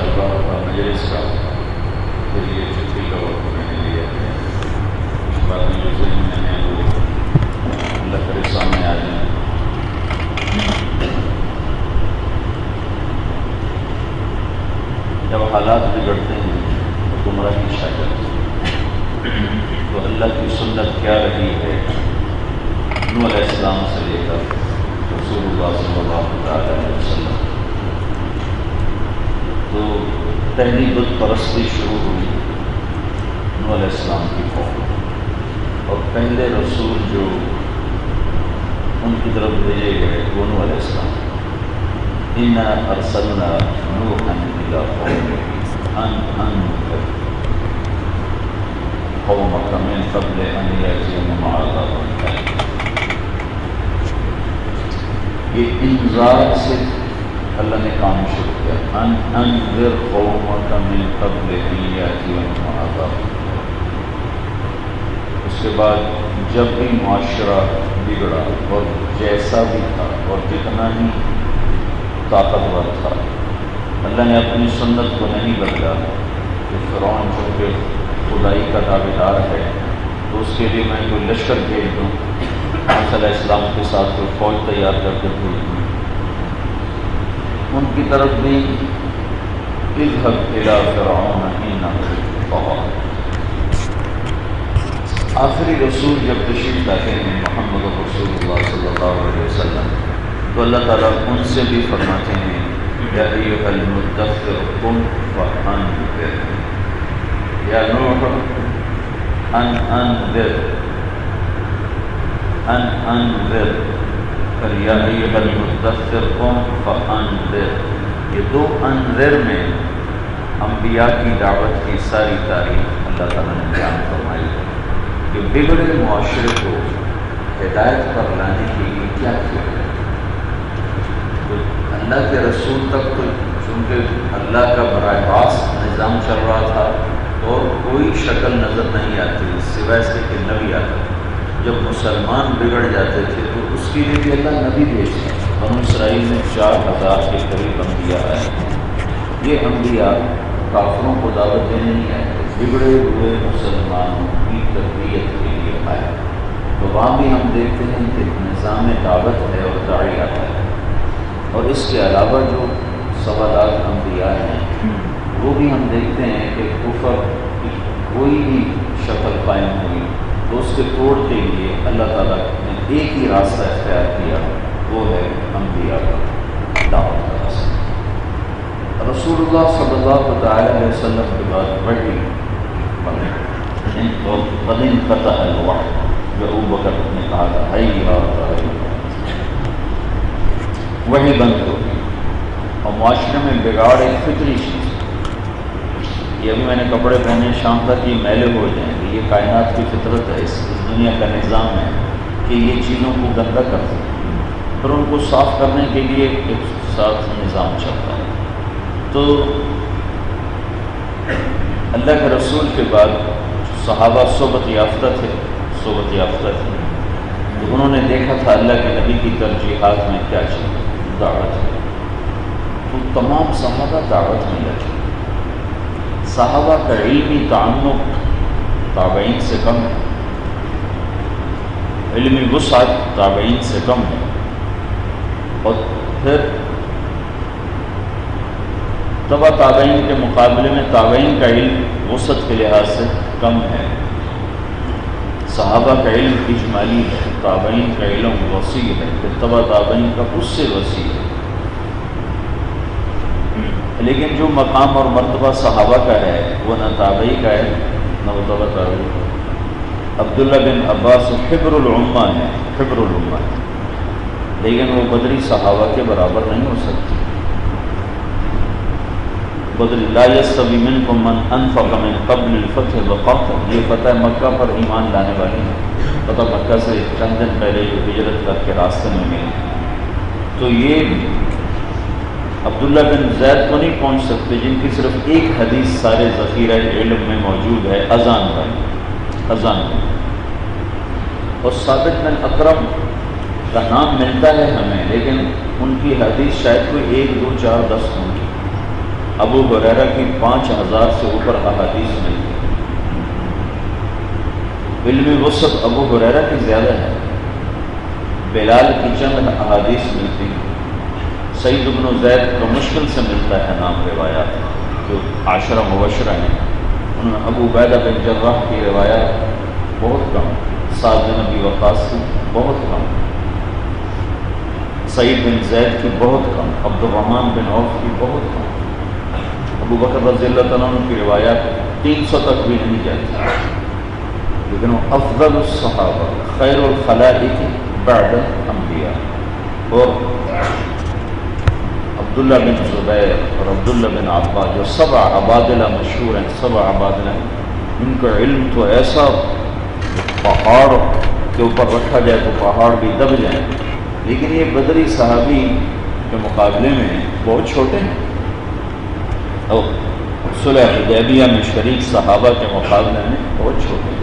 چل رہا تھا مجلس کا، پھر یہ چھٹی کا وقت میں نے لیا ہے. کچھ باتیں جو ذہن میں ہیں وہ اللہ کرے سامنے آ جائیں. جب حالات بگڑتے ہیں تو گمراہی چھا جاتی ہے. تو اللہ کی سنت کیا رہی ہے نوح علیہ السلام سے لے کر رسول اللہ صلی اللہ علیہ وسلم. تو پہلی بت پرستی شروع ہوئی نوح علیہ السلام کی قوم، اور پہلے رسول جو ان کی طرف بھیجے گئے وہ نوح علیہ السلام. انا ارسلنا نوحا الی قومه ان انذر قومك من قبل ان یأتیہم عذاب ألیم. یہ انذار سے اللہ نے کام شروع کیا. ان انذر قومك من قبل ان یأتیہم عذاب ألیم. اس کے بعد جب بھی معاشرہ بگڑا اور جیسا بھی تھا اور جتنا ہی طاقتور تھا، اللہ نے اپنی سنت کو نہیں بدلا کہ فرعون چونکہ خدائی کا دعویدار ہے تو اس کے لیے میں کوئی لشکر بھیج دوں، موسیٰ علیہ السلام کے ساتھ کوئی فوج تیار کر کے بھیج دوں. ان کی طرف بھی اذهب إلى فرعون إنه طغى. آخری رسول جب تشریف لاتے ہیں محمد رسول اللہ صلی اللہ علیہ وسلم تو اللہ تعالیٰ ان سے بھی فرماتے ہیں یا ایھا المدثر قم فانذر یا نوح ان انذر پھر یا ایھا المدثر قم فانذر. یہ دو انذر میں انبیاء کی دعوت کی ساری تاریخ اللہ تعالیٰ نے بیان فرمائی ہے کہ بگڑے معاشرے کو ہدایت پر لانے کے لیے کیا کیا ہے. تو اللہ کے رسول تک تو چونکہ اللہ کا براہ راست نظام چل رہا تھا اور کوئی شکل نظر نہیں آتی سوائے سے کہ نبی آتا. جب مسلمان بگڑ جاتے تھے تو اس کے لیے بھی اللہ نبی بھیجتے. بنو اسرائیل میں 4000 کے قریب انبیاء آئے. یہ انبیاء کافروں کو دعوت دینے نہیں آئے، بگڑے ہوئے مسلمانوں کی تربیت کے لیے آئے. تو وہاں بھی ہم دیکھتے ہیں کہ نظام دعوت ہے اور داعی آتا ہے. اور اس کے علاوہ جو سوالات انبیاء ہیں وہ بھی ہم دیکھتے ہیں کہ کفر کی کوئی بھی شکل قائم ہوئی تو اس کے توڑ کے لیے اللہ تعالیٰ نے ایک ہی راستہ اختیار کیا، وہ ہے انبیاء کا دعوت کا راستہ. رسول اللہ صلی اللہ علیہ وسلم کے بعد وحی قد انقطع الوحی جو ابوبکر نے کہا تھا وہی بند ہو گئی. اور معاشرے میں بگاڑ ایک فطری چیز ہے. یہ ابھی میں نے کپڑے پہنے شام تک یہ میلے ہو جائیں گے. یہ کائنات کی فطرت ہے، اس دنیا کا نظام ہے کہ یہ چیزوں کو گندا کرتے ہیں، پھر ان کو صاف کرنے کے لیے ایک ساتھ نظام چلتا ہے. تو اللہ کے رسول کے بعد صحابہ صحبت یافتہ تھے تو انہوں نے دیکھا تھا اللہ کے نبی کی ترجیحات میں کیا چیز دعوت ہے. تو تمام صحابہ دعوت میں لگے. صحابہ کا علمی تعمق تابعین سے کم ہے، علمی وسعت تابعین سے کم ہے، اور پھر تبع تابعین کے مقابلے میں تابعین کا علم وسعت کے لحاظ سے کم ہے. صحابہ کا علم اجمالی ہے، تابعین کا علم وسیع ہے، پھر تبع تابعین کا اس سے وسیع ہے. لیکن جو مقام اور مرتبہ صحابہ کا ہے وہ نہ تابعی کا ہے نہ وہ تبع تابعی کا. عبداللہ بن عباس حبر الامہ ہے، لیکن وہ بدری صحابہ کے برابر نہیں ہو سکتی. بدری لا یستوی منکم من انفق من قبل الفتح وقاتل. یہ فتح مکہ پر ایمان لانے والے ہیں، فتح مکہ سے چند دن پہلے جو ہجرت کر کے راستے میں گئے. تو یہ عبداللہ بن زید کو نہیں پہنچ سکتے جن کی صرف ایک حدیث سارے ذخیرہ علم میں موجود ہے، اذان میں. اور ثابت بن اکرم کا نام ملتا ہے ہمیں، لیکن ان کی حدیث شاید کوئی 1 2 4 10 ہوں گی. ابو ہریرہ کی 5000 سے اوپر احادیث ملتی ہیں۔ علمی وسعت ابو ہریرہ کی زیادہ ہے، بلال کی چند احادیث ملتی ہیں، سعید بن زید کا مشکل سے ملتا ہے نام روایات، جو 10 مبشرہ ہیں ان میں ابو عبیدہ بن جراح کی روایات بہت کم، سعد بن ابی وقاص کی بہت کم، سعید بن زید کی بہت کم، عبد الرحمن بن عوف کی بہت کم، ابو بکر رضی اللہ تعالیٰ عنہ کی روایات 300 تک بھی نہیں جاتی، لیکن وہ افضل الصحابہ خیر الخلائق بعد الانبیاء، اور عبداللہ بن زبیر اور عبداللہ بن عباس جو 7 عبادلہ مشہور ہیں، 7 عبادلہ، ان کا علم تو ایسا پہاڑ کے اوپر رکھا جائے تو پہاڑ بھی دب جائیں، لیکن یہ بدری صحابی کے مقابلے میں بہت چھوٹے ہیں، اور صلح حدیبیہ میں شریک صحابہ کے مقابلے میں بہت چھوٹے ہیں۔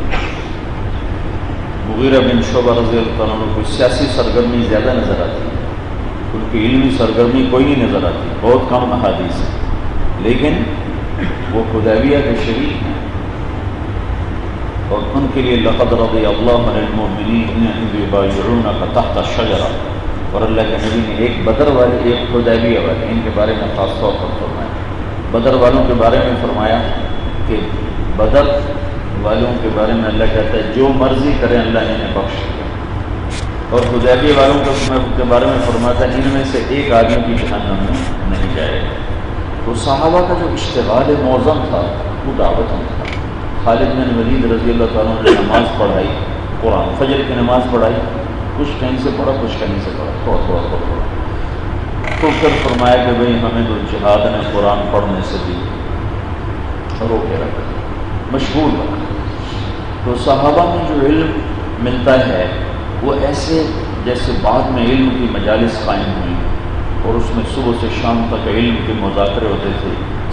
مغیرہ بن شعبہ رضی اللہ عنہ کو سیاسی سرگرمی زیادہ نظر آتی ہے، ان کی علمی سرگرمی کوئی نہیں نظر آتی، بہت کم احادیث ہیں، لیکن وہ حدیبیہ کے شریک ہیں، اور ان کے لیے لقد رضی اللہ عن المؤمنین اذ یبایعونک تحت الشجرہ، اور اللہ کے نبی نے ایک بدر والے ایک حدیبیہ والے، ان کے بارے میں خاص طور پر فرمایا، بدر والوں کے بارے میں فرمایا کہ بدر والوں کے بارے میں اللہ کہتا ہے جو مرضی کریں اللہ انہیں بخش دیا، اور حدیبیہ والوں کے بارے میں فرماتا ہے ان میں سے ایک آدمی کی جہنم میں نہیں جائے گا۔ تو صحابہ کا جو اشتغال موزم تھا وہ دعوت میں تھا۔ خالد بن ولید رضی اللہ تعالیٰ نے نماز پڑھائی، قرآن فجر کی نماز پڑھائی، کچھ کہیں سے پڑھا کچھ کہیں سے پڑھا، تھوڑا تھوڑا، تو پھر فرمایا کہ بھئی ہمیں تو جہاد نے قرآن پڑھنے سے بھی روکے رکھا، مشغول رکھا۔ تو صحابہ میں جو علم ملتا ہے وہ ایسے جیسے بعد میں علم کی مجالس قائم ہوئی اور اس میں صبح سے شام تک علم کے مذاکرے ہوتے تھے،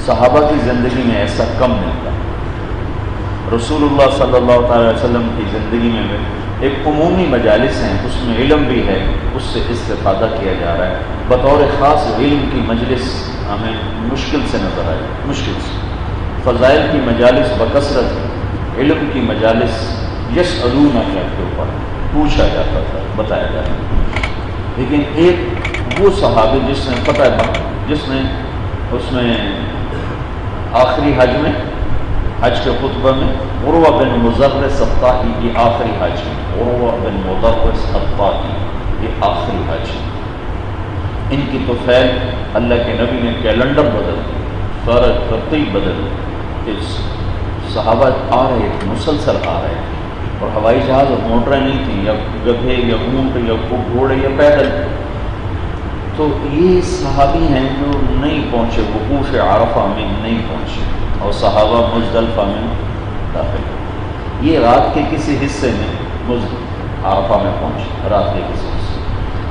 صحابہ کی زندگی میں ایسا کم ملتا ہے۔ رسول اللہ صلی اللہ تعالی وسلم کی زندگی میں ایک عمومی مجالس ہیں، اس میں علم بھی ہے، اس سے استفادہ کیا جا رہا ہے، بطور خاص علم کی مجلس ہمیں مشکل سے نظر آئی، مشکل سے۔ فضائل کی مجالس بکثرت، علم کی مجالس یسألونک کے اوپر پوچھا جاتا تھا، بتایا جاتا تھا، لیکن ایک وہ صحابی جس نے جس نے اس میں آخری حج میں، حج کے خطبہ میں عروہ بن مزرس الطائی کی آخری حج، عروہ بن مزرس الطائی یہ آخری حج، ان کی تو خیر اللہ کے نبی نے کیلنڈر بدل دی، سارا ترتیب بدل دی، صحابہ آ رہے تھے، مسلسل آ رہے تھے، اور ہوائی جہاز اور موٹریں نہیں تھیں، یا گدھے یا اونٹ یا گھوڑے یا پیدل، تو یہ صحابی ہیں جو نہیں پہنچے، وقوف عرفہ میں نہیں پہنچے، اور صحابہ مزدلفہ میں داخل ہوئے، یہ رات کے کسی حصے میں عرفہ میں پہنچے، رات کے کسی حصے،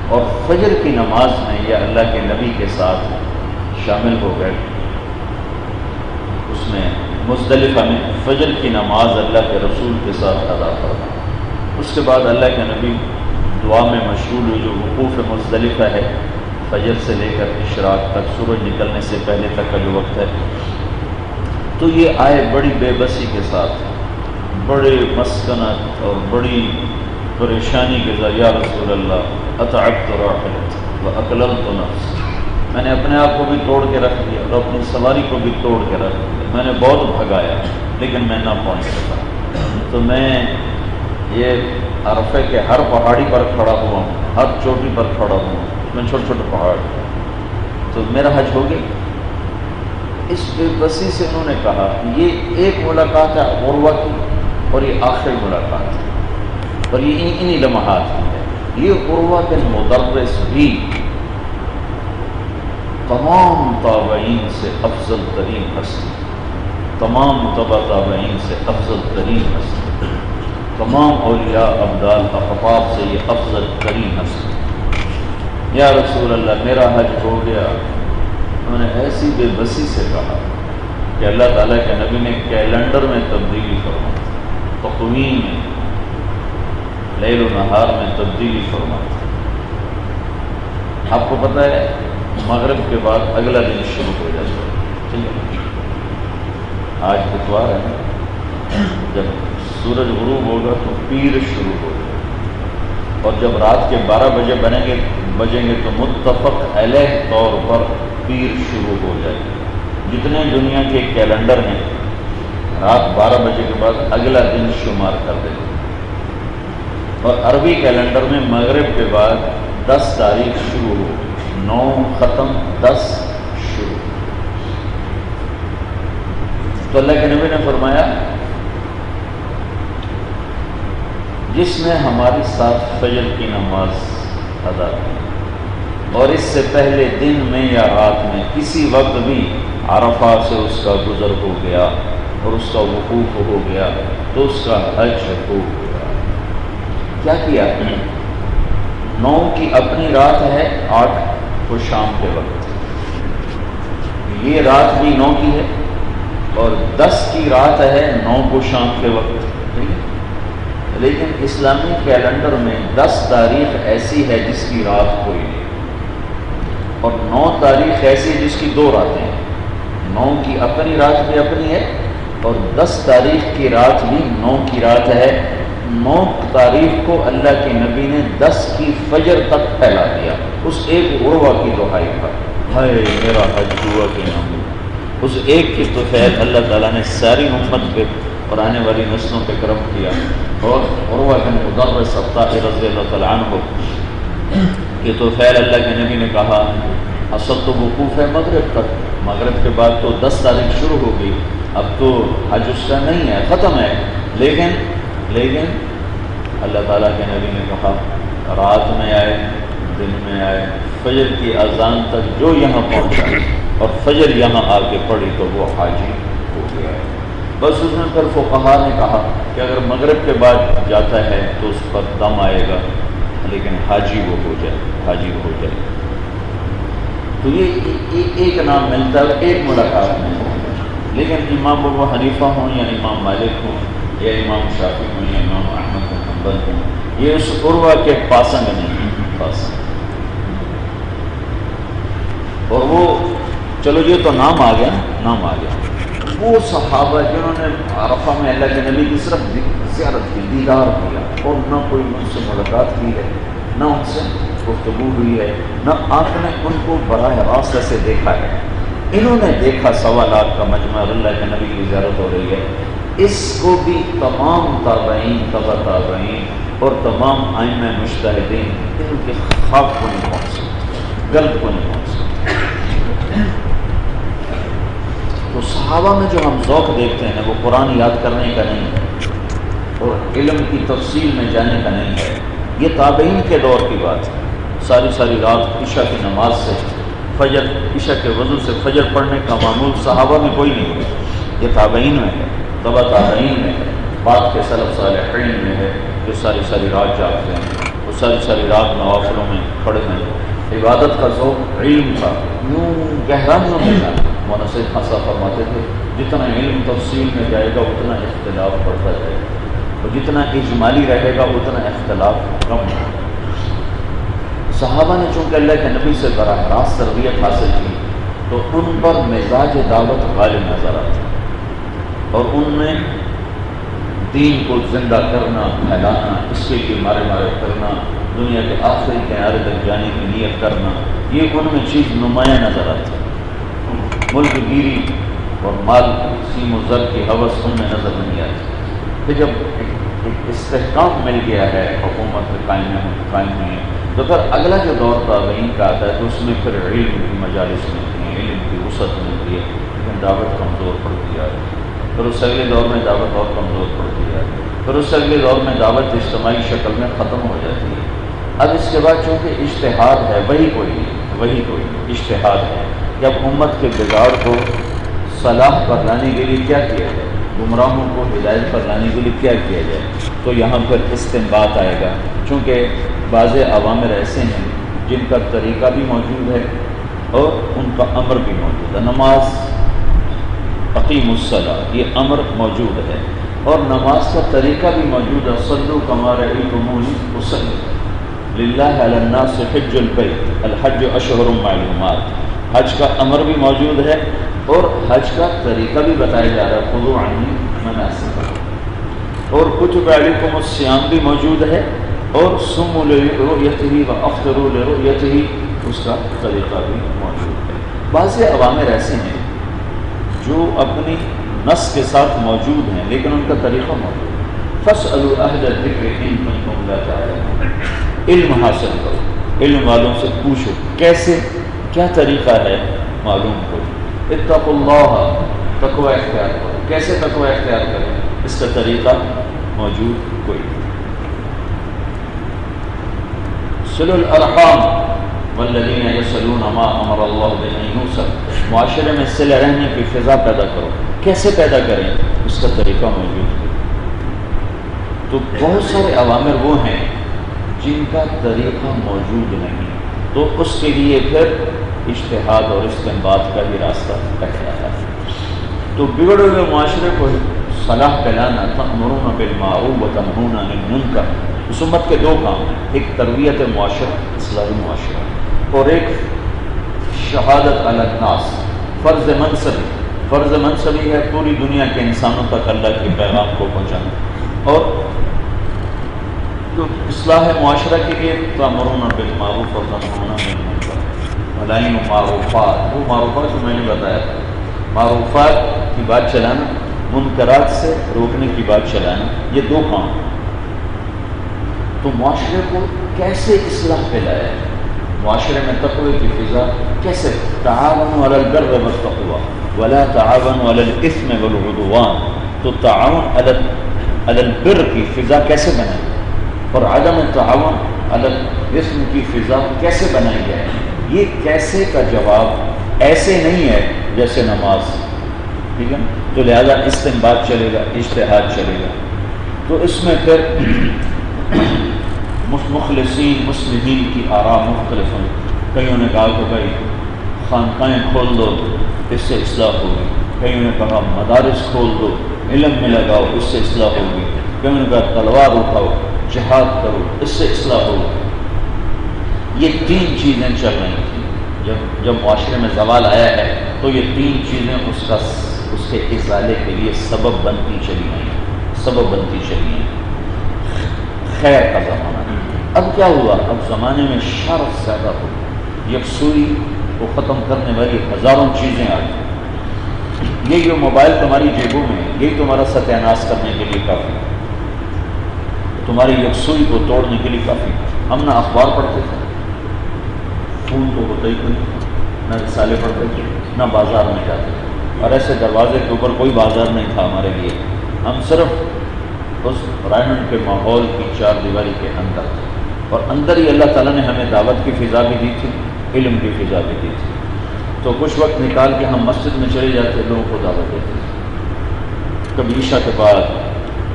اور فجر کی نماز میں یہ اللہ کے نبی کے ساتھ شامل ہو گئے، اس میں مزدلفہ میں فجر کی نماز اللہ کے رسول کے ساتھ ادا کرنا، اس کے بعد اللہ کے نبی دعا میں مشغول ہوئے، جو وقوف مزدلفہ ہے، فجر سے لے کر اشراق تک، سورج نکلنے سے پہلے تک کا جو وقت ہے، تو یہ آئے بڑی بے بسی کے ساتھ، بڑے مسکنت اور بڑی پریشانی کے ذریعہ، یا رسول اللہ اتعبت راحلت واقللت نفس، میں نے اپنے آپ کو بھی توڑ کے رکھ دیا اور اپنی سواری کو بھی توڑ کے رکھ دیا، میں نے بہت بھگایا لیکن میں نہ پہنچ سکا، تو میں یہ عرفے کے ہر پہاڑی پر کھڑا ہوا ہوں، ہر چوٹی پر کھڑا ہوں، میں چھوٹے چھوٹے پہاڑ، تو میرا حج ہو گیا۔ اس بے بسی سے انہوں نے کہا یہ ایک ملاقات ہے عروہ کی اور یہ آخری ملاقات ہے، اور یہ انہی لمحات کی ہے، یہ عروہ بن مدرس بھی تمام تابعین سے افضل ترین ہستی، تمام تابعین سے افضل ترین ہستی، تمام اولیاء ابدال اقطاب سے یہ افضل ترین ہستی۔ یا رسول اللہ میرا حج ہو گیا، انہوں نے ایسی بے بسی سے کہا کہ اللہ تعالیٰ کے نبی نے کیلنڈر میں تبدیلی فرمائی، تقویم میں، لیل و نہار میں تبدیلی فرمائی۔ آپ کو پتہ ہے مغرب کے بعد اگلا دن شروع ہو جاتا ہے، ٹھیک ہے، آج اتوار ہے نا، جب سورج غروب ہوگا تو پیر شروع ہوگا، اور جب رات کے 12 بجے بجیں گے تو متفق علیہ طور پر پیر شروع ہو جائے گی۔ جتنے دنیا کے کیلنڈر ہیں رات 12 بجے کے بعد اگلا دن شمار کر دیں گے، اور عربی کیلنڈر میں مغرب کے بعد 10 تاریخ شروع ہو، 9 ختم 10 شروع۔ تو اللہ کے نبی نے فرمایا جس نے ہمارے ساتھ فجر کی نماز ادا کی اور اس سے پہلے دن میں یا رات میں کسی وقت بھی عرفہ سے اس کا گزر ہو گیا اور اس کا وقوف ہو گیا تو اس کا حج ہو گیا۔ کیا کیا؟ 9 کی اپنی رات ہے، 8 کو شام کے وقت، یہ رات بھی 9 کی ہے، اور 10 کی رات ہے 9 کو شام کے وقت۔ لیکن اسلامی کیلنڈر میں 10 تاریخ ایسی ہے جس کی رات کوئی نہیں، اور 9 تاریخ ایسی ہے جس کی 2 راتیں ہیں۔ 9 کی اپنی رات بھی اپنی ہے، اور 10 تاریخ کی رات بھی 9 کی رات ہے۔ 9 تاریخ کو اللہ کے نبی نے 10 کی فجر تک پھیلا دیا، اس ایک عروہ کی دہائی پر، ہائے میرا حج ہوا کہ نہ ہوا۔ اس ایک کی توفیق اللہ تعالیٰ نے ساری امت پہ اور آنے والی نسلوں پہ کرم کیا۔ اور عروہ بن مدرس الطائي رضی اللہ تعالیٰ عنہ کہ توفیل اللہ کے نبی نے کہا اصل تو وقوف ہے مغرب تک، مغرب کے بعد تو 10 تاریخ شروع ہو گئی، اب تو حج اس کا نہیں ہے، ختم ہے، لیکن اللہ تعالیٰ کے نبی نے کہا رات میں آئے دن میں آئے، فجر کی اذان تک جو یہاں پہنچا اور فجر یہاں آ کے پڑھی تو وہ حاجی ہو گیا ہے۔ بس اس میں پھر فقہا نے کہا کہ اگر مغرب کے بعد جاتا ہے تو اس پر دم آئے گا، لیکن حاجی وہ ہو جائے۔ تو یہ ایک نام ملتا ہے ایک ملاقات میں، لیکن امام ابو حنیفہ ہوں یا امام مالک ہوں یا امام شافعی ہوں یا امام احمد بن حنبل ہوں، یہ اس عروہ کے پاسنگ نہیں پاسنگ۔ اور وہ چلو یہ تو نام آ گیا، وہ صحابہ جنہوں نے عرفہ میں اللہ کے نبی کی صرف زیارت کی، دیدار کیا، اور نہ کوئی ان سے ملاقات کی ہے، نہ ان سے گفتگو ہوئی ہے، نہ آپ نے ان کو براہ راست سے دیکھا ہے، انہوں نے دیکھا 1.25 لاکھ کا مجمع اللہ کے نبی کی زیارت ہو رہی ہے، اس کو بھی تمام تابعین، تبع تابعین اور تمام ائمہ مجتہدین ان کے خواب کو نہیں پہنچ سکتے، قلب کو نہیں پہنچ سکتے۔ تو صحابہ میں جو ہم ذوق دیکھتے ہیں وہ قرآن یاد کرنے کا نہیں ہے اور علم کی تفصیل میں جانے کا نہیں ہے، یہ تابعین کے دور کی بات ہے۔ ساری رات عشاء کی نماز سے فجر، عشاء کے وضو سے فجر پڑھنے کا معمول صحابہ میں کوئی نہیں ہے، یہ تابعین میں ہے، تبع تابعین میں ہے، بعد کے سلف صالحین میں ہے، جو ساری رات جاگتے ہیں، وہ ساری رات نوافلوں میں کھڑے ہیں۔ عبادت کا ذوق علم کا یوں گہرائیوں میں جانا۔ مولانا سید خاصہ فرماتے تھے جتنا علم تفصیل میں جائے گا اتنا اختلاف بڑھتا جائے گا، اور جتنا اجمالی رہے گا اتنا اختلاف کم ہوگا۔ صحابہ نے چونکہ اللہ کے نبی سے براہ راست تربیت حاصل کی تو ان پر مزاج دعوت غالب نظر آتا، اور ان میں دین کو زندہ کرنا، پھیلانا، اس کے لیے مارے کرنا، دنیا کے آخری کنارے تک جانے کی نیت کرنا، یہ ان میں چیز نمایاں نظر آتی ہے۔ ملک گیری اور مال سیم و زر کی حوث ان میں نظر نہیں آتی۔ پھر جب ایک استحکام مل گیا ہے، حکومت قائم ہوئی ہے، تو پھر اگلا جو دور تابعین کا آتا ہے تو اس میں پھر علم کی مجالس ملتی ہیں، علم کی وسعت ملتی ہے، لیکن دعوت کمزور پڑتی ہے۔ پھر اس اگلے دور میں دعوت اور کمزور پڑتی ہے، پھر اس اگلے دور میں دعوت اجتماعی شکل میں ختم ہو جاتی ہے۔ اب اس کے بعد چونکہ اجتہاد ہے، وہی کوئی اجتہاد ہے کہ اب امت کے بگاڑ کو صلاح پر لانے کے لیے کیا کیا جائے، گمراہوں کو ہدایت پر لانے کے لیے کیا کیا جائے، تو یہاں پر استنباط آئے گا۔ چونکہ بعض عوامر ایسے ہیں جن کا طریقہ بھی موجود ہے اور ان کا امر بھی موجود ہے۔ نماز اقیم الصلاۃ، یہ امر موجود ہے اور نماز کا طریقہ بھی موجود ہے۔ صلوا کما رأیتمونی اصلی، للہ علی الناس حج البیت، الحج اشہر معلومات، حج کا امر بھی موجود ہے، اور حج کا طریقہ بھی بتایا جا رہا ہے، خذوا عنی مناسککم، اور کتب علیکم الصیام بھی موجود ہے، اور صوموا لرؤیتہ وافطروا لرؤیتہ، اس کا طریقہ بھی موجود ہے۔ بعض اوامر ایسے ہیں جو اپنی نص کے ساتھ موجود ہیں لیکن ان کا طریقہ موجود ہے۔ فاسألوا اہل الذکر ان کنتم لا تعلمون، علم حاصل کرو، علم والوں سے پوچھو کیسے، کیا طریقہ ہے، معلوم کرو۔ اتقوا اللہ، تقوی اختیار کرو، کیسے تقوی اختیار کریں، اس کا طریقہ موجود کوئی نہیں۔ صلوا الارحام والذین یصلون ما امر اللہ بہ ان یوصل، معاشرے میں صلہ رحمی کی فضا پیدا کرو، کیسے پیدا کریں، اس کا طریقہ موجود ہے۔ تو بہت سارے اوامر وہ ہیں جن کا طریقہ موجود نہیں، تو اس کے لیے پھر اجتہاد اور استنباط کا بھی راستہ اختیار ہے۔ تو بگڑے ہوئے معاشرے کو صلاح پھیلانا، تأمرون بالمعروف وتنہون عن المنکر، اس امت کے دو کام ہیں، ایک تربیت معاشرہ، اصلاحی معاشرہ، اور ایک شہادت علی الناس، فرض منصبی، فرض منصبی ہے پوری دنیا کے انسانوں تک اللہ کے پیغام کو پہنچانا، اور تو اصلاح معاشرہ کے لیے تأمرون بالمعروف وتنہون عن المنکر، بھلائی و معروفات، وہ معروفات جو میں نے بتایا تھا، معروفات کی بات چلانا، منکرات سے روکنے کی بات چلانا، یہ دو کام۔ تو معاشرے کو کیسے اصلاح پھیلایا ہے، معاشرے میں تقوی کی فضا کیسے، تعاونوا علی البر والتقوی ولا تعاونوا علی الاثم والعدوان، تو تعاون علی البر کی فضا کیسے بنائے اور عدم تعاون علی الاثم کی فضا کیسے بنائی جائے، یہ کیسے کا جواب ایسے نہیں ہے جیسے نماز، ٹھیک ہے، تو لہذا استنباط چلے گا، اجتہاد چلے گا۔ تو اس میں پھر مخلصین مسلمین کی آراء مختلف ہیں، کئیوں نے کہا کہ بھائی خانقاہیں کھول دو، اس سے اصلاح ہوگی، کئیوں نے کہا مدارس کھول دو، علم میں لگاؤ، اس سے اصلاح ہوگی، کئیوں نے کہا تلوار اٹھاؤ، جہاد کرو، اس سے اصلاح ہوگی۔ یہ تین چیزیں چل رہی تھیں، جب معاشرے میں زوال آیا ہے تو یہ تین چیزیں اس کے ازالے کے لیے سبب بنتی چلی ہیں۔ خیر کا زمانہ، اب کیا ہوا، اب زمانے میں شر زیادہ ہو، یکسوئی کو ختم کرنے والی ہزاروں چیزیں آ گئی۔ یہ جو موبائل تمہاری جیبوں میں ہے، یہی تمہارا ستیہ ناش کرنے کے لیے کافی، تمہاری یکسوئی کو توڑنے کے لیے کافی۔ ہم نہ اخبار پڑھتے تھے، فون تو ہوتا ہی کوئی، نہ رسالے پڑھتے تھے، نہ بازار میں جاتے تھے، اور ایسے دروازے کے اوپر کوئی بازار نہیں تھا ہمارے لیے، ہم صرف اس رائمنڈ کے ماحول کی چار دیواری کے اندر تھے، اور اندر ہی اللہ تعالیٰ نے ہمیں دعوت کی فضا بھی دی تھی، علم کی فضا بھی دی تھی۔ تو کچھ وقت نکال کے ہم مسجد میں چلے جاتے، لوگوں کو دعوت دیتے تھے، کبھی عشاء کے بعد،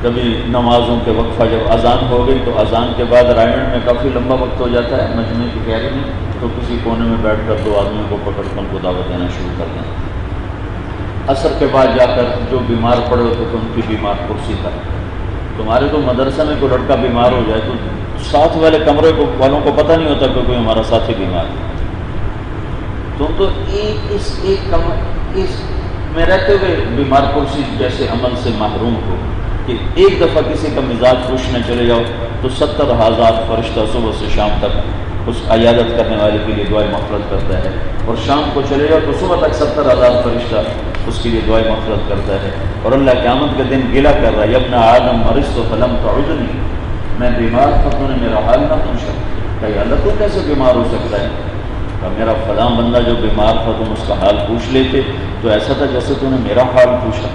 کبھی نمازوں کے وقفہ، جب اذان ہو گئی تو اذان کے بعد رائمنڈ میں کافی لمبا وقت ہو جاتا ہے مجمع کی تیاری میں، تو کسی کونے میں بیٹھ کر دو آدمیوں کو پکڑ کر ان کو دعوت دینا شروع کر دیں۔ عصر کے بعد جا کر جو بیمار پڑے ہوتے تو ان کی بیمار کرسی تک، تمہارے تو مدرسہ میں کوئی لڑکا بیمار ہو جائے تو ساتھ والے کمرے والوں کو پتہ نہیں ہوتا کہ کوئی ہمارا ساتھی بیمار ہے، تم تو اس میں رہتے ہوئے بیمار کرسی جیسے عمل سے محروم ہو کہ ایک دفعہ کسی کا مزاج پوچھنے چلے جاؤ تو 70,000 فرشتہ صبح سے شام تک اس عیادت کرنے والے کے لیے دعائیں مغفرت کرتا ہے، اور شام کو چلے جاؤ تو صبح تک 70,000 فرشتہ اس کے لیے دعائیں مغفرت کرتا ہے، اور اللہ قیامت کے دن گلہ کر رہا ہے، ابن آدم مرضت فلم تعدنی، میں بیمار تھا تو نے میرا حال نہ پوچھا، کہ اللہ تو کیسے بیمار ہو سکتا ہے، کہ میرا فلاں بندہ جو بیمار تھا تم اس کا حال پوچھ لیتے تو ایسا تھا جیسے تو نے میرا حال پوچھا۔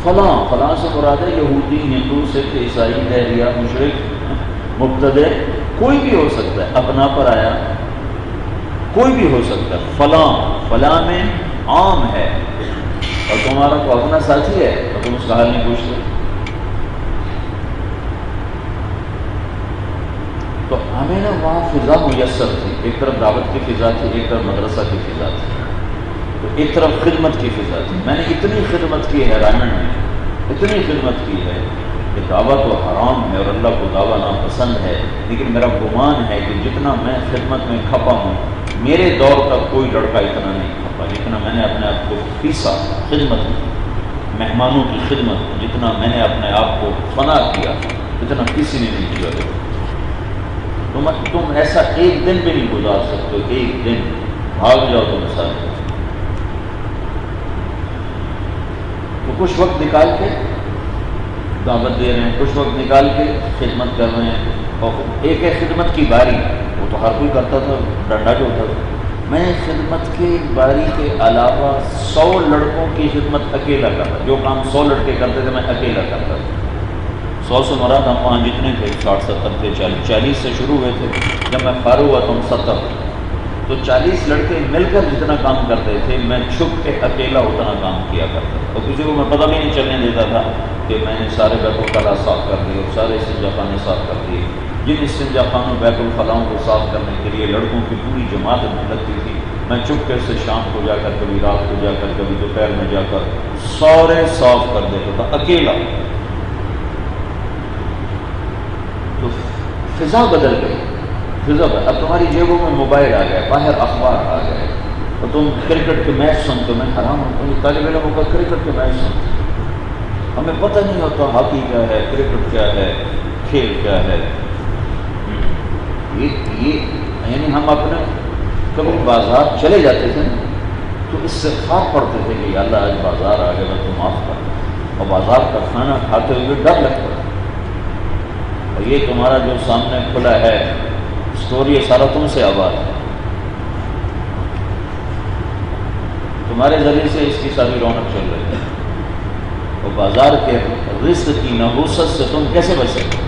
فلاں سے مراد ہے یہودی، ہندو، سکھ، عیسائی، دہریہ، مشرک، مبتدع، کوئی بھی ہو سکتا ہے، اپنا پر آیا کوئی بھی ہو سکتا ہے، فلاں میں عام ہے، اور تمہارا تو اپنا ساتھی ہے اور تم اس کا حال نہیں پوچھتے۔ تو ہمیں نا وہاں فضا میسر تھی، ایک طرف دعوت کی فضا تھی، ایک طرف مدرسہ کی فضا تھی، تو ایک طرف خدمت کی فضا تھی۔ میں نے اتنی خدمت کی ہے رائمنڈ میں، اتنی خدمت کی ہے کہ دعوت تو حرام ہے اور اللہ کو دعویٰ ناپسند ہے، لیکن میرا گمان ہے کہ جتنا میں خدمت میں کھپا ہوں میرے دور تک کوئی لڑکا اتنا نہیں کھپا جتنا میں نے اپنے آپ کو پیسا خدمت میں، مہمانوں کی خدمت، جتنا میں نے اپنے آپ کو فنا کیا اتنا کسی نے نہیں کیا۔ تم ایسا ایک دن بھی نہیں گزار سکتے، ایک دن بھاگ جاؤ تم سارے، تو کچھ وقت نکال کے دعوت دے رہے ہیں، کچھ وقت نکال کے خدمت کر رہے ہیں، اور ایک ہے خدمت کی باری، وہ تو ہر کوئی کرتا تھا، ڈنڈا جو ہوتا تھا۔ میں خدمت کی باری کے علاوہ 100 لڑکوں کی خدمت اکیلا کرتا، جو کام 100 لڑکے کرتے تھے میں اکیلا کرتا تھا۔ 100 سے مراد ہم وہاں جتنے تھے 60-70 تھے، 40 سے شروع ہوئے تھے، جب میں فارغ ہوا تو ہم 70 تھے، تو 40 لڑکے مل کر جتنا کام کرتے تھے میں چھپ کے اکیلا اتنا کام کیا کرتا تھا، اور کسی کو میں پتہ بھی نہیں چلنے دیتا تھا کہ میں نے سارے بیت الخلاء صاف کر دیے، سارے استنجا خانے صاف کر دیے۔ جن استنجا خانوں بیت الخلاؤں کو صاف کرنے کے لیے لڑکوں کی پوری جماعت لگتی تھی، میں چپکے سے شام کو جا کر، کبھی رات کو جا کر، کبھی دوپہر میں جا کر سارے صاف کر دیتا تھا اکیلا۔ تو فضا بدل گئی، فضا اب تمہاری جیبوں میں موبائل آ گیا، باہر اخبار آ گئے، اور تم کرکٹ کے میچ سنتے، میں حیران ہوں طالب علموں کا کرکٹ کے میچ سنتے، ہمیں پتہ نہیں ہوتا ہاکی کیا ہے، کرکٹ کیا ہے، کھیل کیا ہے۔ یہ یعنی ہم اپنے کبھی بازار چلے جاتے تھے تو استغفار پڑھتے تھے کہ اللہ آج بازار آ گیا تو معاف کر، اور بازار کا کھانا کھاتے ہوئے ڈر لگتا ہے، اور یہ تمہارا جو سامنے کھلا ہے اسٹور، یہ سارا تم سے آباد ہے، تمہارے ذریعے سے اس کی ساری رونق چل رہی ہے، اور بازار کے رزق کی نحوست سے تم کیسے بچ سکتے؟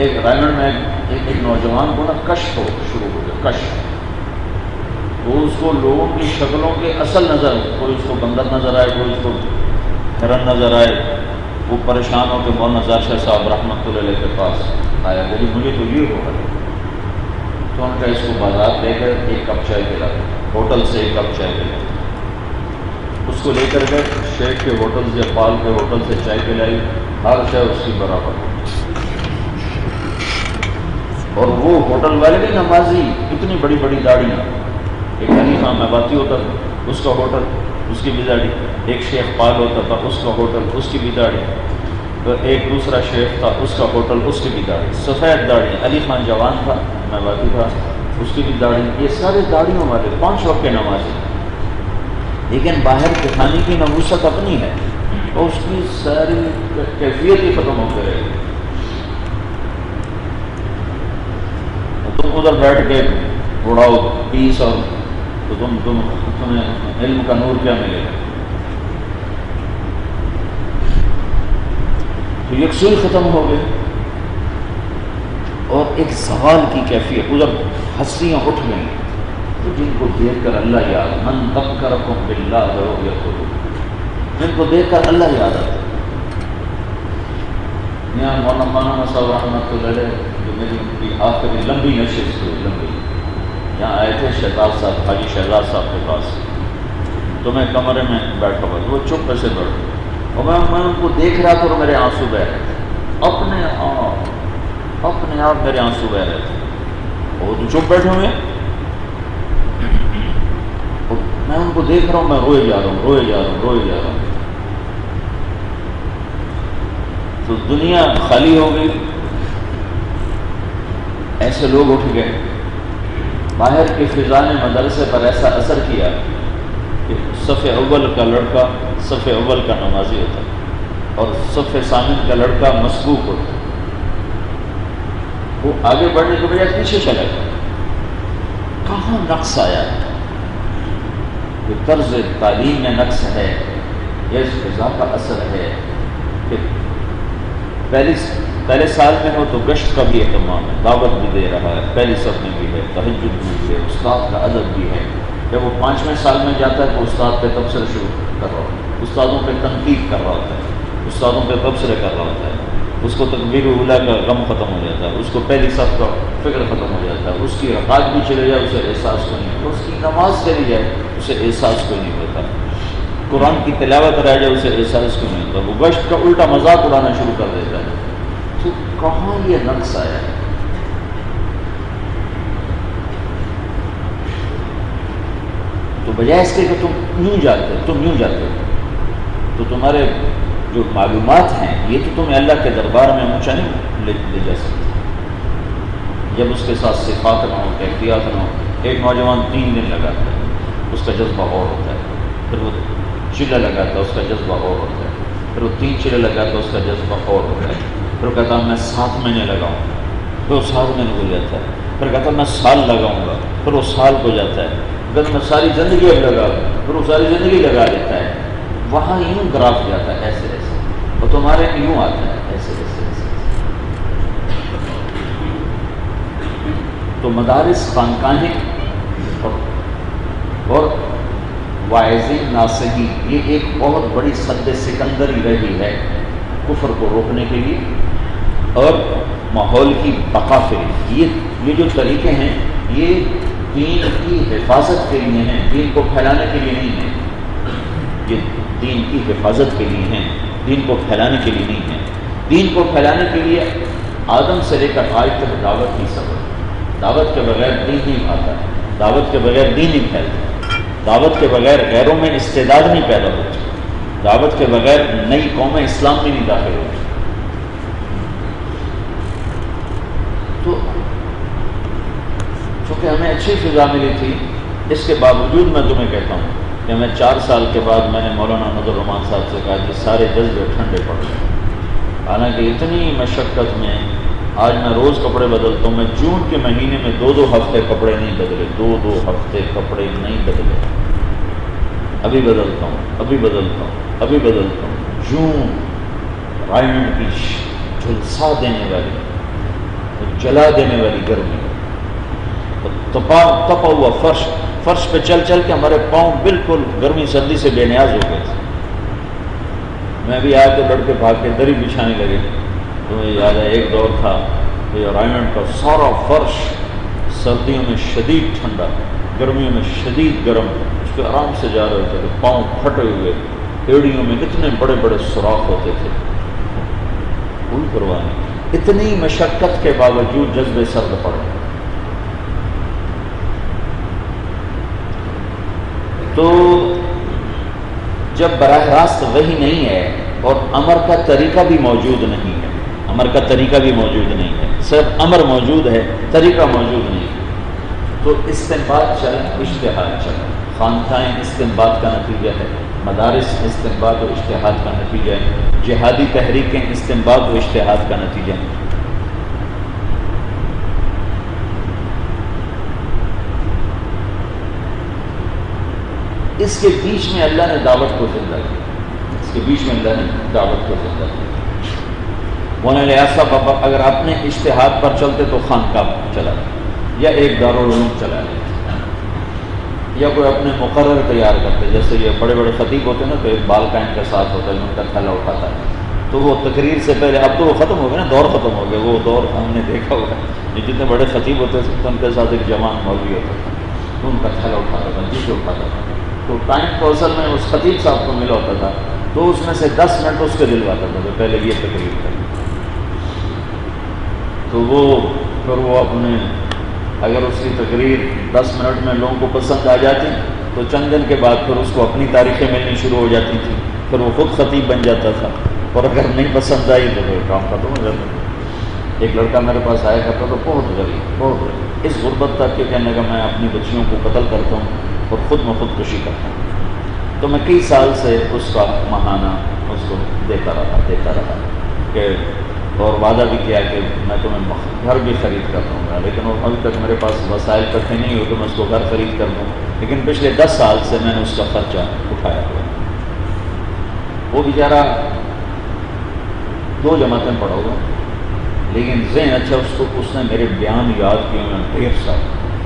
ایک رائمنڈ میں ایک نوجوان کو نا کشف شروع ہو گیا، کشف، وہ اس کو لوگوں کی شکلوں کے اصل نظر، کوئی اس کو بندر نظر آئے، کوئی اس کو ہرن نظر آئے، وہ پریشان ہو کے مولانا ظاہر شاہ صاحب رحمۃ اللہ علیہ کے پاس آیا کہ مجھے تو یہ ہو رہا ہے، تو ان کا اس کو بازار لے کر ایک کپ چائے پلا، ہوٹل سے ایک کپ چائے پلا، اس کو لے کر گئے شیخ کے ہوٹل سے، پال کے ہوٹل سے چائے پلائی، ہر شے اس کی برابر، اور وہ ہوٹل والے بھی نمازی، اتنی بڑی بڑی داڑیاں، ایک علی خان نباتی ہوتا تھا اس کا ہوٹل، اس کی بھی داڑھی، ایک شیخ پال ہوتا تھا اس کا ہوٹل، اس کی بھی داڑھی، اور ایک دوسرا شیخ تھا اس کا ہوٹل، اس کی بھی داڑھی، سفید داڑھی، علی خان جوان تھا نباتی تھا اس کی بھی داڑھی، یہ سارے داڑھیوں والے 5 وقت کے نمازی، لیکن باہر کے کھانے کی نحوست اپنی ہے، اور اس کی ساری کیفیت ہی ختم ہو گئی۔ تم ادھر بیٹھ کے اڑاؤ 20 اور تو تمہیں علم کا نور کیا ملے گا؟ تو یکسوئی ختم ہو گئے، اور ایک زوال کی کیفیت، ادھر ہستیاں اٹھ گئیں، تو جن کو دیکھ کر اللہ یاد، من تذکرکم باللہ رؤیتہ، جن کو دیکھ کر اللہ یاد آتا۔ یہاں مولانا صاحب رحمۃ اللہ علیہ جو میری ان کی آخری لمبی نشست ہوئی، لمبی، یہاں آئے تھے شہزاد صاحب، حاجی شہزاد صاحب کے پاس، تو میں کمرے میں بیٹھا ہوا، وہ چپ سے بیٹھے، اور میں ان کو دیکھ رہا تھا اور میرے آنسو بہ رہے تھے، اپنے آپ میرے آنسو بہ رہے تھے، وہ تو چپ بیٹھے ہوئے، میں ان کو دیکھ رہا ہوں، میں روئے جا رہا ہوں۔ تو دنیا خالی ہو گئی، ایسے لوگ اٹھ گئے، باہر کی فضا نے مدرسے پر ایسا اثر کیا کہ صف اول کا لڑکا صف اول کا نمازی ہوتا، اور صف ثامن کا لڑکا مسبوق ہوتا، وہ آگے بڑھنے کے بجائے پیچھے چلا گیا۔ کہاں نقص آیا؟ یہ طرز تعلیم میں نقص ہے، یہ اس فضا کا اثر ہے کہ پہلے سال میں ہو تو گشت کا بھی اہتمام ہے، دعوت بھی دے رہا ہے، پہلی صف میں بھی ہے، تہجد بھی ہے، استاد کا ادب بھی ہے۔ جب وہ 5ویں سال میں جاتا ہے تو استاد پہ تبصرے شروع کر رہا ہوتا ہے، استادوں پہ تنقید کر رہا ہوتا ہے، استادوں پہ تبصرے کر رہا ہوتا ہے، اس کو تکبیر اولیٰ کا غم ختم ہو جاتا ہے، اس کو پہلی صف کا فکر ختم ہو جاتا ہے، اس کی رکعت بھی چلے جائے اسے احساس کو نہیں ہوتا، اس کی نماز چلی جائے اسے احساس کو نہیں ہوتا، قرآن کی تلاوت رہ جائے اسے احساس کو نہیں ہوتا، وہ گشت کا الٹا مذاق اڑانا شروع کر دیتا ہے۔ تو کہاں یہ نقص آیا ہے؟ بجائے اس کے کہ تم یوں جاتے تو تمہارے جو معلومات ہیں یہ تو تمہیں اللہ کے دربار میں اونچا نہیں لے جا سکتے جب اس کے ساتھ صفات نہ ہو، کیفیات نہ ہو۔ ایک نوجوان 3 دن لگاتا ہے، اس کا جذبہ اور ہوتا ہے، پھر وہ چلہ لگاتا ہے، اس کا جذبہ اور ہوتا ہے، پھر وہ 3 چلے لگاتا ہے، اس کا جذبہ اور ہوتا ہے، پھر وہ کہتا ہے میں 7 مہینے لگاؤں، پھر وہ 7 مہینے ہو جاتا ہے، پھر کہتا ہے میں سال لگاؤں گا، پھر وہ سال ہو جاتا ہے، اگر میں ساری زندگی اب لگا، پھر وہ ساری زندگی لگا لیتا ہے۔ وہاں یوں گراف جاتا ہے ایسے ایسے، اور تمہارے یوں آتا ہے ایسے ایسے ایسے۔ تو مدارس، خانقاہیں اور واعظین، ناصحین، یہ ایک بہت بڑی سد سکندری رہی ہے کفر کو روکنے کے لیے اور ماحول کی بقا کے لیے۔ یہ جو طریقے ہیں یہ دین کی حفاظت کے لیے ہیں، دین کو پھیلانے کے لیے نہیں ہیں۔ یہ دین کی حفاظت کے لیے ہیں، دین کو پھیلانے کے لیے نہیں ہیں۔ دین کو پھیلانے کے لیے آدم سے لے کر آج تک دعوت کی سبب، دعوت کے بغیر دین نہیں آتا ہے، دعوت کے بغیر دین نہیں پھیلتا، دعوت کے بغیر غیروں میں استعداد نہیں پیدا ہوتی، دعوت کے بغیر نئی قومیں اسلام میں نہیں داخل ہوتی۔ تو چونکہ ہمیں اچھی فضا ملی تھی، اس کے باوجود میں تمہیں کہتا ہوں کہ میں 4 سال کے بعد میں نے مولانا نظر الرحمان صاحب سے کہا کہ سارے جذبے ٹھنڈے پڑ گئے۔ حالانکہ اتنی مشقت میں آج میں روز کپڑے بدلتا ہوں، میں جون کے مہینے میں 2 ہفتے کپڑے نہیں بدلے، 2 ہفتے کپڑے نہیں بدلے، ابھی بدلتا ہوں۔ جون رائمنڈ کی جھلسا دینے والی، جلا دینے والی گرمی، تپا ہوا فرش پہ چل چل کے ہمارے پاؤں بالکل گرمی سردی سے بے نیاز ہو گئے تھے۔ میں بھی آ کے لڑکے بھاگ کے دری بچھانے لگے۔ تمہیں یاد ہے ایک دور تھا کہ رائمنڈ کا سارا فرش سردیوں میں شدید ٹھنڈا، گرمیوں میں شدید گرم، اس پہ آرام سے جا رہے تھے، پاؤں پھٹے ہوئے، ایڑیوں میں اتنے بڑے بڑے سوراخ ہوتے تھے، کوئی پرواہ نہیں۔ اتنی مشقت کے باوجود جذبے سرد پڑ گئے۔ تو جب براہ راست وہی نہیں ہے اور امر کا طریقہ بھی موجود نہیں ہے، صرف امر موجود ہے، طریقہ موجود نہیں ہے، تو استنباط چل، اجتہاد چل۔ خانقاہیں استنباط کا نتیجہ ہے، مدارس استنباط و اجتہاد کا نتیجہ ہے، جہادی تحریکیں استنباط و اجتہاد کا نتیجہ ہے۔ اس کے بیچ میں اللہ نے دعوت کو زندہ کیا، مولانا الیاس صاحب اگر اپنے اشتہاد پر چلتے تو خانقاہ چلا یا ایک دارالعلوم چلا لیتے، یا کوئی اپنے مقرر تیار کرتے، جیسے یہ بڑے بڑے خطیب ہوتے ہیں نا، تو ایک بال کا ان کے ساتھ ہوتا ہے، ان کا تھیلا اٹھاتا ہے، تو وہ تقریر سے پہلے، اب تو وہ ختم ہو گئے نا، دور ختم ہو گئے، وہ دور ہم نے دیکھا ہوا ہے، جتنے بڑے خطیب ہوتے تھے تو ان کے ساتھ ایک جوان مولوی ہوتا تھا، تو ان کا تھیلا اٹھاتا تھا، جسے اٹھاتا تھا، تو ٹائم کو اصل میں اس خطیب صاحب کو ملا ہوتا تھا، تو اس میں سے 10 منٹ اس کے دلواتا تھا، تو پہلے یہ تقریر کریں، تو وہ پھر وہ اپنے، اگر اس کی تقریر 10 منٹ میں لوگوں کو پسند آ جاتی تو چند دن کے بعد پھر اس کو اپنی تاریخیں ملنی شروع ہو جاتی تھی، پھر وہ خود خطیب بن جاتا تھا، اور اگر نہیں پسند آئی تو پھر کام ختم ہو جاتا تھا۔ ایک لڑکا میرے پاس آیا کرتا تو بہت غریب، اس غربت تک کہ کہنے کا میں اپنی بچیوں کو قتل کرتا ہوں اور خود میں خودکشی کرتا ہوں، تو میں کئی سال سے اس کا ماہانہ اس کو دیتا رہا کہ، اور وعدہ بھی کیا کہ میں تمہیں گھر بھی خرید کر دوں گا، لیکن ابھی تک میرے پاس وسائل اکٹھے نہیں ہوئے تو میں اس کو گھر خرید کر دوں، لیکن پچھلے 10 سال سے میں نے اس کا خرچہ اٹھایا ہوا۔ وہ بیچارہ 2 جماعتیں پڑھا ہوا، لیکن ذہن اچھا، اس نے میرے بیان یاد کیے میں 1.5 سال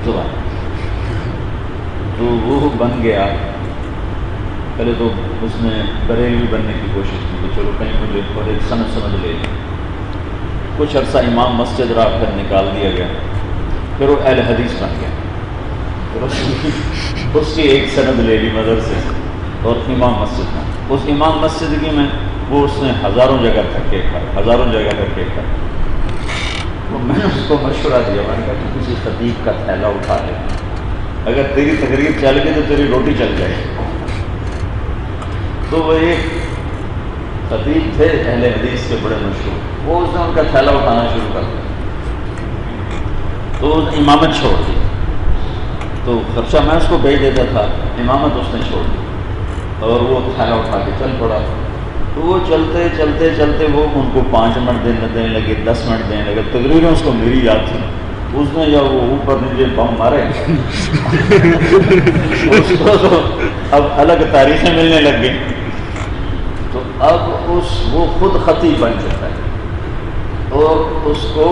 زبان، تو وہ بن گیا۔ پہلے تو اس نے بریلوی بننے کی کوشش کی، تو چلو کہیں مجھے بڑے سمجھ لے، کچھ عرصہ امام مسجد رہا، پھر نکال دیا گیا، پھر وہ اہل حدیث بن گیا، پھر اس کی ایک سند لے لی مدرسے سے اور امام مسجد میں، اس امام مسجد کی میں وہ اس نے ہزاروں جگہ دھکے کھائے، تو میں نے اس کو مشورہ دیا، میں نے کہا کہ کسی خطیب کا تھیلا اٹھا لے اگر تیری تقریر چل گئی تو تیری روٹی چل جائے. تو وہ ایک خطیب تھے اہل حدیث کے بڑے مشہور، وہ اس نے ان کا تھیلا اٹھانا شروع کر دیا، تو امامت چھوڑ دی. تو خرچہ میں اس کو بھیج دیتا تھا، امامت اس نے چھوڑ دی اور وہ تھیلا اٹھا کے چل پڑا. تو وہ چلتے چلتے چلتے وہ ان کو 5 منٹ دینے لگے، 10 منٹ دینے لگے. تقریریں اس کو میری یاد تھی. اس نے جب وہ اوپر نیچے بم مارے اس کو تو اب الگ تاریخیں ملنے لگ گئی. تو اب وہ خود خطیب بن چکا ہے اور اس کو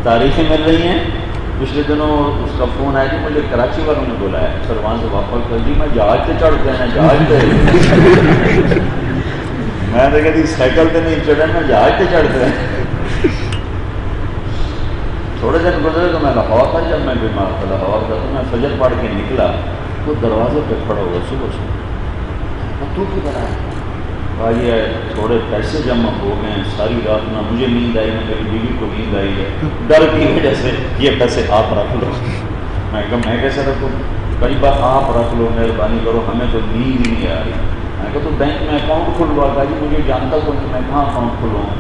تاریخیں مل رہی ہیں. پچھلے دنوں اس کا فون آیا کہ مجھے کراچی والوں نے بلایا، پھر وہاں سے واپس کر دی، میں جہاز پہ چڑھ گیا، جہاز پہ میں تو کہتی سائیکل پہ نہیں چڑھا، میں جہاز پہ چڑھ گیا. تھوڑے دن گزرے تو میں لاہور تھا، جب میں بیمار تھا لاہور تھا، تو میں فجر پڑھ کے نکلا، وہ دروازے پہ کھڑا ہوا صبح سے. تو کدھر آیا؟ بھائی تھوڑے پیسے جمع ہو گئے ہیں، ساری رات نہ مجھے نیند آئی نہ میری بیوی کو نیند آئی ہے، ڈر کی وجہ سے یہ پیسے آپ رکھ لو. میں کہا میں کیسے رکھوں؟ کئی بار آپ رکھ لو، مہربانی کرو، ہمیں تو نیند ہی نہیں آ رہی. میں کہا تو بینک میں اکاؤنٹ کھلوا. جی مجھے جانتا کو نہیں، میں کہاں اکاؤنٹ کھلواؤں؟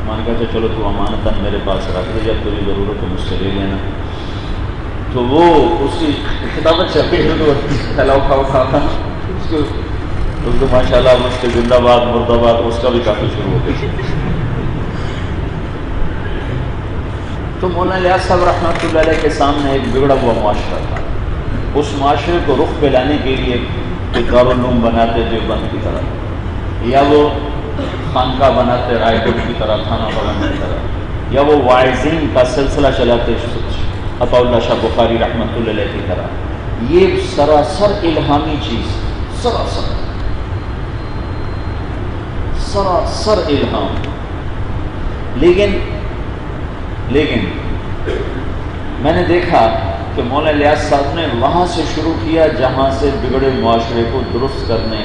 میں نے کہا کہ چلو تو امانتاً میرے پاس رکھ دے، جب تجھے ضرورت ہے مجھ سے لے لینا. تو وہ اس کی کتابت چلتی ہے تو پھیلا اٹھا تھا اس کو ماشاء اللہ اس کے زندہ باد مرد آباد اس کا بھی کافی شروع ہو گیا. تو مولانا الیاس صاحب رحمۃ اللہ علیہ کے سامنے ایک بگڑا ہوا معاشرہ تھا. اس معاشرے کو رخ پہ لانے کے لیے کوئی دارالعلوم بناتے دیوبند کی طرح، یا وہ خانقاہ بناتے رائے گڑھ کی طرح، تھانہ پرانا کی طرح، یا وہ واعظین کا سلسلہ چلاتے عطا اللہ شاہ بخاری رحمۃ اللہ علیہ کی طرح. یہ سراسر الہامی چیز، سراسر الہام. لیکن میں نے دیکھا کہ مولانا الیاس صاحب نے وہاں سے شروع کیا جہاں سے بگڑے معاشرے کو درست کرنے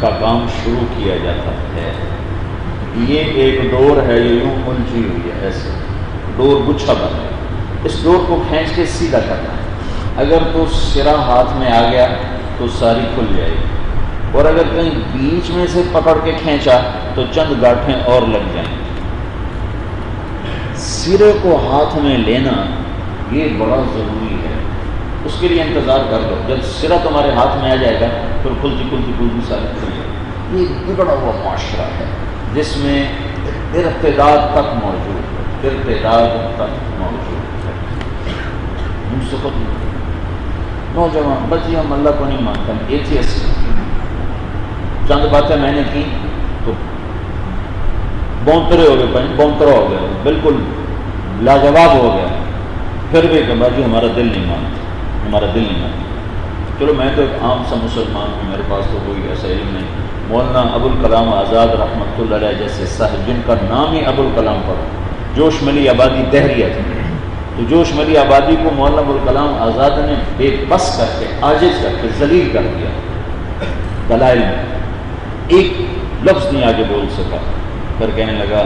کا کام شروع کیا جاتا ہے. یہ ایک ڈور ہے، یہ یوں الجھی ہوئی ہے، ایسے ڈور گچھا بنا ہے. اس ڈور کو کھینچ کے سیدھا کرنا ہے. اگر تو سرا ہاتھ میں آ گیا تو ساری کھل جائے گی، اور اگر کہیں بیچ میں سے پکڑ کے کھینچا تو چند گاٹھیں اور لگ جائیں. سرے کو ہاتھ میں لینا یہ بڑا ضروری ہے. اس کے لیے انتظار کر لو، جب سرا تمہارے ہاتھ میں آ جائے گا پھر کھلتی ساری کھل جائے گی. یہ بگڑا ہوا معاشرہ ہے جس میں ارتداد تک موجود ہے. نوجوان بس یہ ہم اللہ کو نہیں مانتے، ہم ایتھیسٹ. چند باتیں میں نے کی تو بونترے ہو گئے، بونترا ہو گیا، بالکل لاجواب ہو گیا. پھر بھی کہ بھائی ہمارا دل نہیں مانتا. چلو میں تو ایک عام سا مسلمان ہوں، میرے پاس تو کوئی ایسا علم نہیں. مولانا ابوالکلام آزاد رحمۃ اللہ علیہ جیسے صاحب جن کا نام ہی ابوالکلام پڑا، جوش ملی آبادی دہریہ تھی، تو جوش ملی آبادی کو مولانا ابوالکلام آزاد نے بے بس کر کے، عاجز کر کے، ذلیل کر دیا. دلائل میں ایک لفظ نہیں آگے بول سکا. پھر کہنے لگا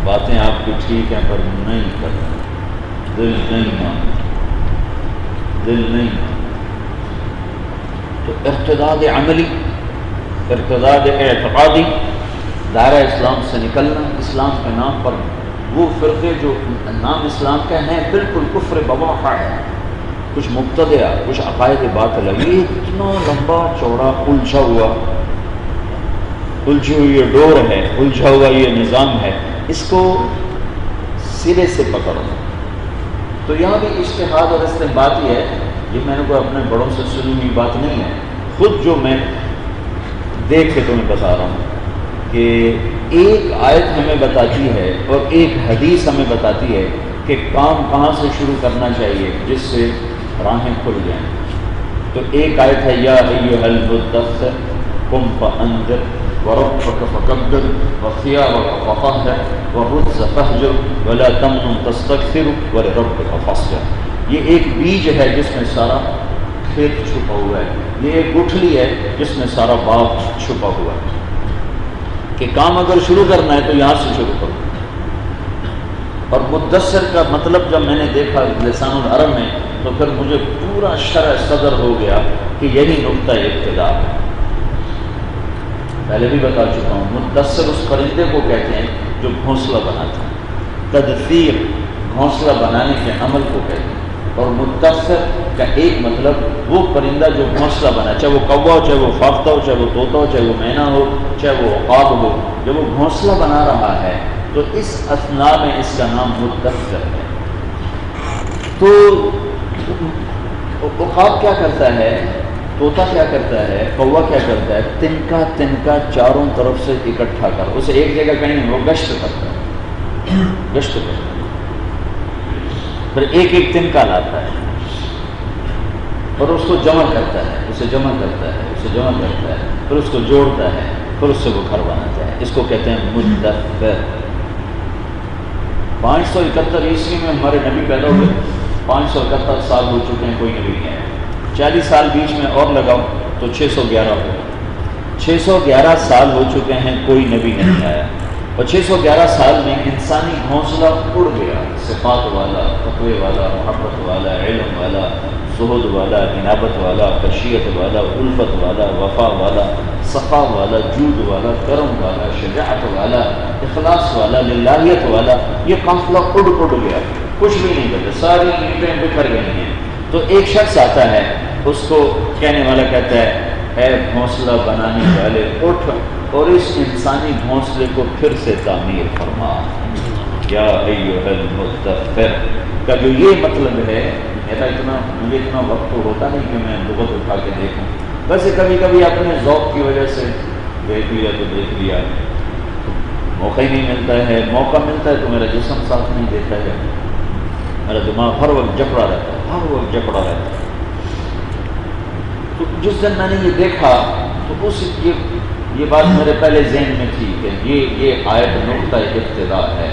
باتیں آپ کی ٹھیک ہیں پر نہیں کرتا، دل نہیں مانتا. تو ارتداد عملی، ارتداد اعتقادی، دائرہ اسلام سے نکلنا، اسلام کے نام پر وہ فرقے جو نام اسلام کے ہیں بالکل کفر بواح ہے، کچھ مبتدع، کچھ عقائد باطل ہے. یہ اتنا لمبا چوڑا الجھی ہوئی یہ ڈور ہے، الجھا ہوا یہ نظام ہے، اس کو سرے سے پکڑو. تو یہاں بھی اجتہاد اور استنباط ہی ہے. یہ میں نے کوئی اپنے بڑوں سے سنی ہوئی بات نہیں ہے، خود جو میں دیکھ کے تمہیں بتا رہا ہوں کہ ایک آیت ہمیں بتاتی ہے اور ایک حدیث ہمیں بتاتی ہے کہ کام کہاں سے شروع کرنا چاہیے جس سے راہیں کھل جائیں. تو ایک آیت ہے یا ایھا المدثر قم فانذر وربک فکبر وثیابک فطہر والرجز فاہجر ولا تمنن تستکثر ولربک فاصبر. یہ ایک بیج ہے جس میں سارا کھیت چھپا ہوا ہے، یہ ایک گٹھلی ہے جس میں سارا باغ چھپا ہوا ہے. کہ کام اگر شروع کرنا ہے تو یہاں سے شروع کرو. اور مدثر کا مطلب جب میں نے دیکھا لسان العرب میں تو پھر مجھے پورا شرح صدر ہو گیا کہ یہی نقطہ ابتدا ہے۔ پہلے بھی بتا چکا ہوں، مدثر اس پرندے کو کہتے ہیں جو گھونسلہ بناتا ہے، تدثیر گھونسلہ بنانے کے عمل کو کہتے ہیں، اور مدثر کا ایک مطلب وہ پرندہ جو گھونسلہ بنا، چاہے وہ کوا ہو، چاہے وہ فاختہ ہو، چاہے وہ طوطا ہو، چاہے وہ مینا ہو، چاہے وہ عقاب ہو، جب وہ گھونسلہ بنا رہا ہے تو اس اثناء میں اس کا نام مدثر ہے۔ تو عقاب کیا کرتا ہے، طوطا کیا کرتا ہے، کوا کیا کرتا ہے، تنکا تنکا چاروں طرف سے اکٹھا کر، اسے ایک جگہ کہیں نہیں، وہ گشت کرتا ہے، گشت کرتا ہے، پھر ایک ایک تنکا لاتا ہے اور اس کو جمع کرتا ہے، اسے جمع کرتا ہے، اسے جمع کرتا ہے، پھر اس کو جوڑتا ہے، پھر اس سے وہ گھر بناتا ہے۔ اس کو کہتے ہیں مدثر۔ 571 عیسوی میں ہمارے نبی پیدا ہوئے، 571 سال ہو چکے ہیں، کوئی نبی نہیں آیا۔ 40 سال بیچ میں اور لگاؤ تو 611 ہو گیا۔ 611 سال ہو چکے ہیں، کوئی نبی نہیں آیا، اور 611 سال میں انسانی گھونسلہ اڑ گیا، صفات والا، تقوی والا، محبت والا، علم والا، زہد والا، انابت والا، خشیت والا، الفت والا، وفا والا، صفا والا، جود والا، کرم والا، شجاعت والا، اخلاص والا، للہیت والا، یہ قافلہ اڑ گیا، کچھ بھی نہیں بچا، ساری اینٹیں بکھر گئی ہیں۔ تو ایک شخص آتا ہے، اس کو کہنے والا کہتا ہے، اے گھونسلہ بنانے والے اٹھ اور اس انسانی گھونسلے کو پھر سے تعمیر فرما، یا ایھا المدثر کا جو یہ مطلب ہے۔ مجھے اتنا وقت تو ہوتا نہیں کہ میں لغت اٹھا کے دیکھوں، ویسے کبھی کبھی اپنے ذوق کی وجہ سے دیکھ لیا تو دیکھ لیا، موقع ہی نہیں ملتا ہے، موقع ملتا ہے تو میرا جسم ساتھ نہیں دیتا ہے، میرا دماغ ہر وقت جکڑا رہتا ہے، ہر وقت جکڑا رہتا ہے۔ تو جس دن میں نے یہ دیکھا تو یہ بات میرے پہلے ذہن میں تھی کہ یہ آیت نقطہ ابتدا ہے،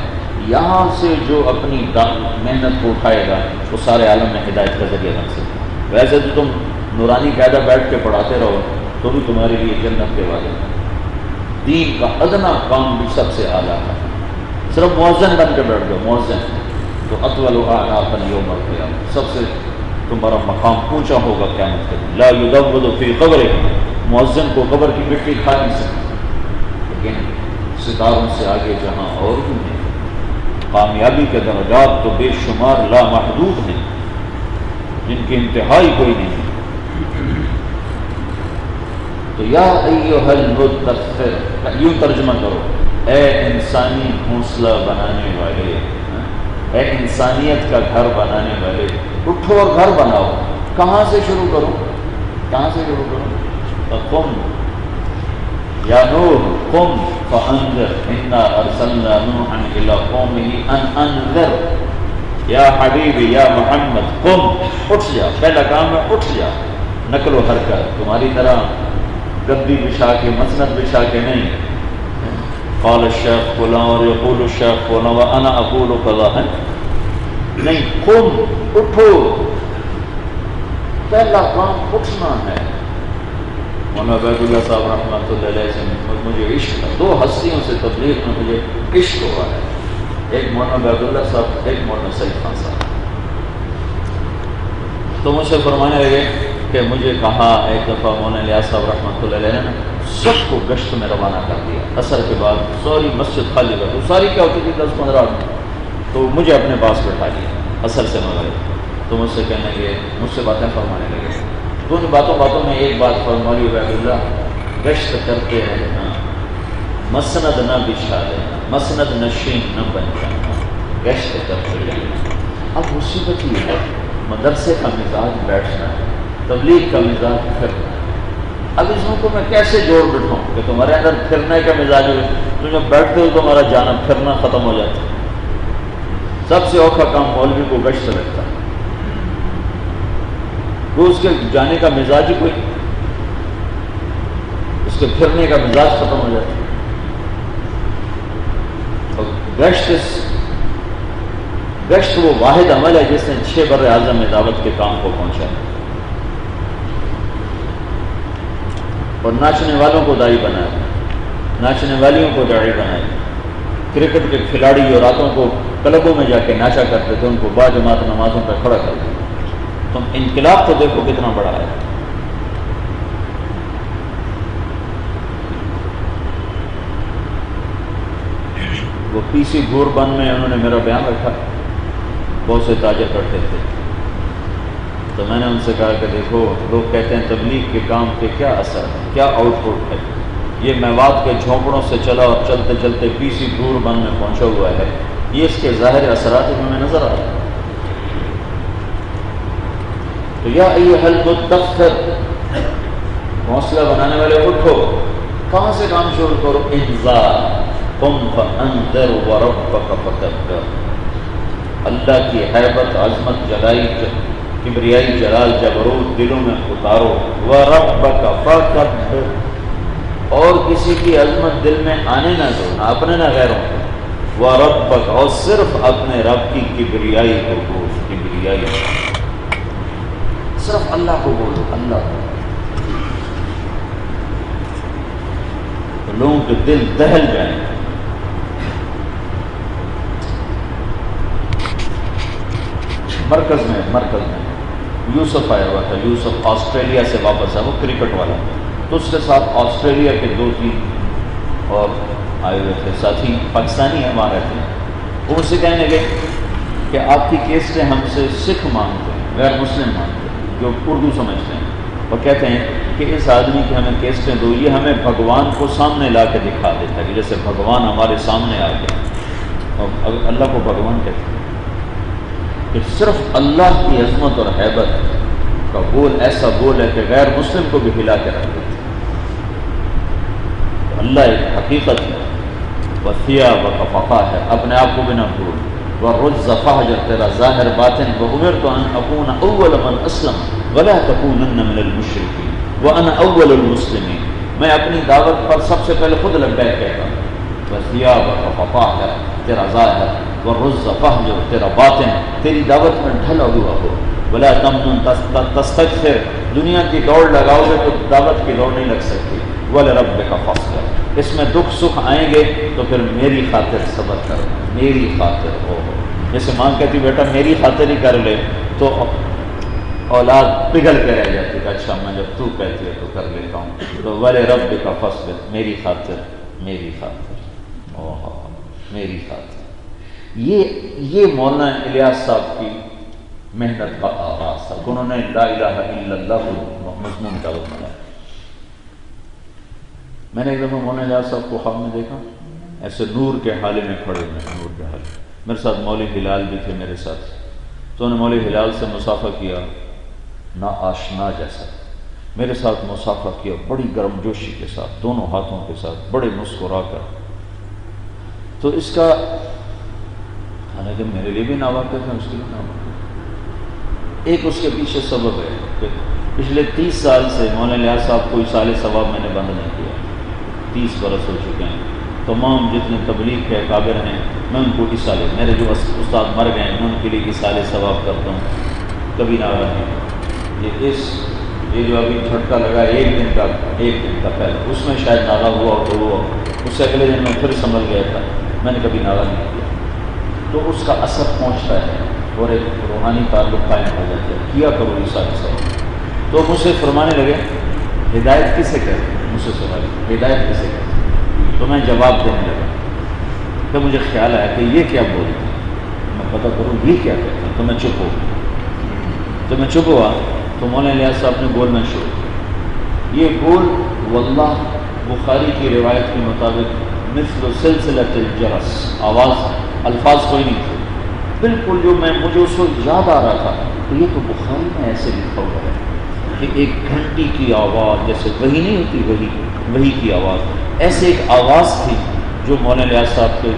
یہاں سے جو اپنی محنت کو اٹھائے گا وہ سارے عالم میں ہدایت کا ذریعہ بن سکتا ہے۔ ویسے تو تم نورانی قاعدہ بیٹھ کے پڑھاتے رہو تو بھی تمہارے لیے جنت کے وعدے ہیں۔ دین کا ادنا کام بھی سب سے اعلیٰ ہے، صرف مؤذن بن کے بیٹھ جاؤ، مؤذن تو اطول اعناقا یوم القیامہ، سب سے تمہارا مقام اونچا ہوگا قیامت کے دن۔ لا یدود فی قبرہ، مؤذن کو قبر کی مٹی کھا نہیں سکتی، لیکن ستاروں سے آگے جہاں اور بھی ہیں، کامیابی کے درجات تو بے شمار لامحدود ہیں جن کی انتہائی کوئی نہیں۔ تو یا ایھا المدثر یوں ترجمہ کرو، اے انسانی گھونسلہ بنانے والے، اے انسانیت کا گھر بنانے والے، اٹھو اور گھر بناؤ۔ کہاں سے شروع کروں، کہاں سے شروع کروں؟ قم یا نوح قم فانذر انا ارسلنا نوحا الى قومه ان انذر، یا حبیبی یا محمد قم، اٹھ جا، پہلا کام ہے اٹھ جا، نقل و حرکت، تمہاری طرح گدی بچھا کے مسند بچھا کے نہیں، قال الشیخ فلاں اور یقول الشیخ فلاں وانا اقول کذا ہے نہیں، قم اٹھو، پہلا کام اٹھنا ہے۔ مولانا عبید اللہ صاحب رحمۃ اللہ علیہ سے مجھے عشق ہے، 2 ہستیوں سے تبلیغ میں مجھے عشق ہوا ہے، ایک مولانا عبید اللہ صاحب، ایک مولانا سعید خان صاحب۔ تو مجھ سے فرمانے لگے کہ مجھے کہا ایک دفعہ مولانا الیاس صاحب رحمۃ اللہ علیہ نے سب کو گشت میں روانہ کر دیا، عصر کے بعد ساری مسجد خالی کر دی، ساری کیا ہوتی تھی 10-15 آدمی، تو مجھے اپنے پاس بٹھا لیا عصر سے مغرب، تو مجھ سے کہنے لگے، مجھ سے باتیں فرمانے لگے، تو ان باتوں میں ایک بات فرمائی، عبید اللہ گشت کرتے رہنا، مسند نہ بچھا لینا، مسند نشین نہ بن جانا، گشت کرتے رہنا۔ اب مصیبت یہ ہے، مدرسے کا مزاج بیٹھنا ہے، تبلیغ کا مزاج پھرنا ہے، اب اس کو میں کیسے جوڑ بٹھاؤں کہ تمہارے اندر پھرنے کا مزاج ہو، تو جب بیٹھتے ہو تمہارا جانا پھرنا ختم ہو جاتا ہے۔ سب سے اوکھا کام مولوی کو گشت رکھتا ہے، وہ اس کے جانے کا مزاج ہی کوئی، اس کے پھرنے کا مزاج ختم ہو جاتا ہے۔ اور گشت وہ واحد عمل ہے جس نے 6 بر اعظم میں دعوت کے کام کو پہنچایا، اور ناچنے والوں کو داعی بنایا، ناچنے والیوں کو داعی بنایا۔ کرکٹ کے کھلاڑی جو راتوں کو کلبوں میں جا کے ناچا کرتے تھے ان کو باجماعت نمازوں پہ کھڑا کر دیا، تم انقلاب تو دیکھو کتنا بڑا ہے. وہ پی سی گور بند میں انہوں نے میرا بیان رکھا، بہت سے تاجر کرتے تھے، تو میں نے ان سے کہا کہ دیکھو لوگ کہتے ہیں تبلیغ کے کام پہ کیا اثر ہے، کیا آؤٹ پٹ ہے. یہ میوات کے جھونپڑوں سے چلا اور چلتے چلتے پی سی گور بند میں پہنچا ہوا ہے، یہ اس کے ظاہر اثرات ہمیں نظر آ رہے ہیں. تو یا ایھا المدثر، حوصلہ بنانے والے اٹھو. کہاں سے کام شروع کرو؟ انذار، قم فانذر وربک فکبر. اللہ کی ہیبت، عظمت، جلائی، کبریائی، جلال، جبروت دلوں میں اتارو. وربک فکبر، اور کسی کی عظمت دل میں آنے نہ دو، نہ اپنے نہ غیروں کو. وربک، اور صرف اپنے رب کی کبریائی کو بول. کبریائی صرف اللہ کو بولو، اللہ کو. تو لوگوں کے دل دہل جائیں. مرکز میں یوسف آیا ہوا تھا. یوسف آسٹریلیا سے واپس آیا، وہ کرکٹ والا، تو اس کے ساتھ آسٹریلیا کے 2-3 اور آئے ہوئے تھے ساتھی، پاکستانی ہمارے تھے. وہ مجھ سے کہنے لگے کہ آپ کی کیسٹیں ہم سے سکھ مانگتے ہیں، غیر مسلم مانگتے ہیں، جو اردو سمجھتے ہیں، اور کہتے ہیں کہ اس آدمی کی ہمیں کیسٹیں دو، یہ ہمیں بھگوان کو سامنے لا کے دکھا دیتا ہے کہ جیسے بھگوان ہمارے سامنے آ گیا. اور اللہ کو بھگوان کہتے ہیں کہ صرف اللہ کی عظمت اور ہیبت کا بول ایسا بول ہے کہ غیر مسلم کو بھی ہلا کے رکھ دیتے. اللہ ایک حقیقت ہے، وثیاب کا فقا ہے، اپنے آپ کو بھی نہ بھول. والرجز فاہجر، تیرا ظاہر باطن. وامرت ان اکون اول من اسلم ولا تکونن من المشرکین وانا اول المسلمین. میں اپنی دعوت پر سب سے پہلے خود لبیک کہتا ہوں. وثیاب کا فقا ہے، تیرا ظاہر. والرجز فاہجر، تیرا باطن تیری دعوت میں ڈھلا ہوا ہو. ولا تمنن تستکثر، دنیا کی دوڑ لگاؤ گے تو دعوت کی دوڑ نہیں لگ سکتی. ولربک فاصبر، اس میں دکھ سکھ آئیں گے تو پھر میری خاطر صبر کر، میری خاطر ہو. جیسے ماں کہتی بیٹا میری خاطر ہی کر لے تو اولاد پگھل کے رہ جاتی کہ اچھا میں جب تو کہتی ہے تو کر لیتا ہوں. تو ولربک فاصبر، میری خاطر، میری خاطر، میری خاطر. یہ مولانا الیاس صاحب کی محنت کا آغاز تھا. انہوں نے لا الہ الا اللہ کو مضمون کا بنایا. میں نے ایک دفعہ مولانا الیاس صاحب کو خواب میں دیکھا، ایسے نور کے حالے میں کھڑے ہوئے، نور کے حالے. میرے ساتھ مولوی ہلال بھی تھے میرے ساتھ. تو انہوں نے مولوی ہلال سے مصافحہ کیا، نا آشنا جیسا میرے ساتھ مصافحہ کیا، بڑی گرم جوشی کے ساتھ، دونوں ہاتھوں کے ساتھ، بڑے مسکرا کر. تو اس کا حالانکہ میرے لیے بھی ناواقف ہے، اس کے لیے ناواقف. ایک اس کے پیچھے سبب ہے کہ پچھلے 30 سال سے مولانا الیاس صاحب کو اصال ثواب میں نے بند نہیں کیا. 30 برس ہو چکے ہیں. تمام جتنے تبلیغ کے اکابر ہیں میں ان کو اصال، میرے جو استاد مر گئے ہیں میں ان کے لیے اصال ثواب کرتا ہوں، کبھی ناراض نہیں. یہ جو ابھی جھٹکا لگا ایک دن کا پہلے، اس میں شاید ناراض ہوا تو ہوا، اس سے اگلے دن میں پھر سنبھل گیا تھا، میں نے کبھی ناراض نہیں کیا. تو اس کا اثر پہنچتا ہے اور ایک روحانی تعلق قائم ہو جاتا ہے. کیا کرو اصال ثواب. تو مجھ سے فرمانے لگے ہدایت کسے کہتے ہیں، مجھ سے سوال ہدایت کسے کہتے ہیں. تو میں جواب دینے لگا. پھر مجھے خیال آیا کہ یہ کیا بولتے ہیں، میں پتہ کروں یہ کیا کہتے ہیں. تو میں چپ ہو گیا. جب میں چپ ہوا تو مولانا الیاس صاحب نے بولنا شروع کیا. یہ بول واللہ بخاری کی روایت کے مطابق مثل سلسلۃ الجرس، آواز الفاظ کوئی نہیں تھے، بالکل جو مجھے اس وقت یاد آ رہا تھا تو یہ تو بخاری میں ایسے لکھا ہوا ہے کہ ایک گھنٹی کی آواز، جیسے وہی نہیں ہوتی وہی کی آواز، ایسے ایک آواز تھی جو مولانا الیاس صاحب کے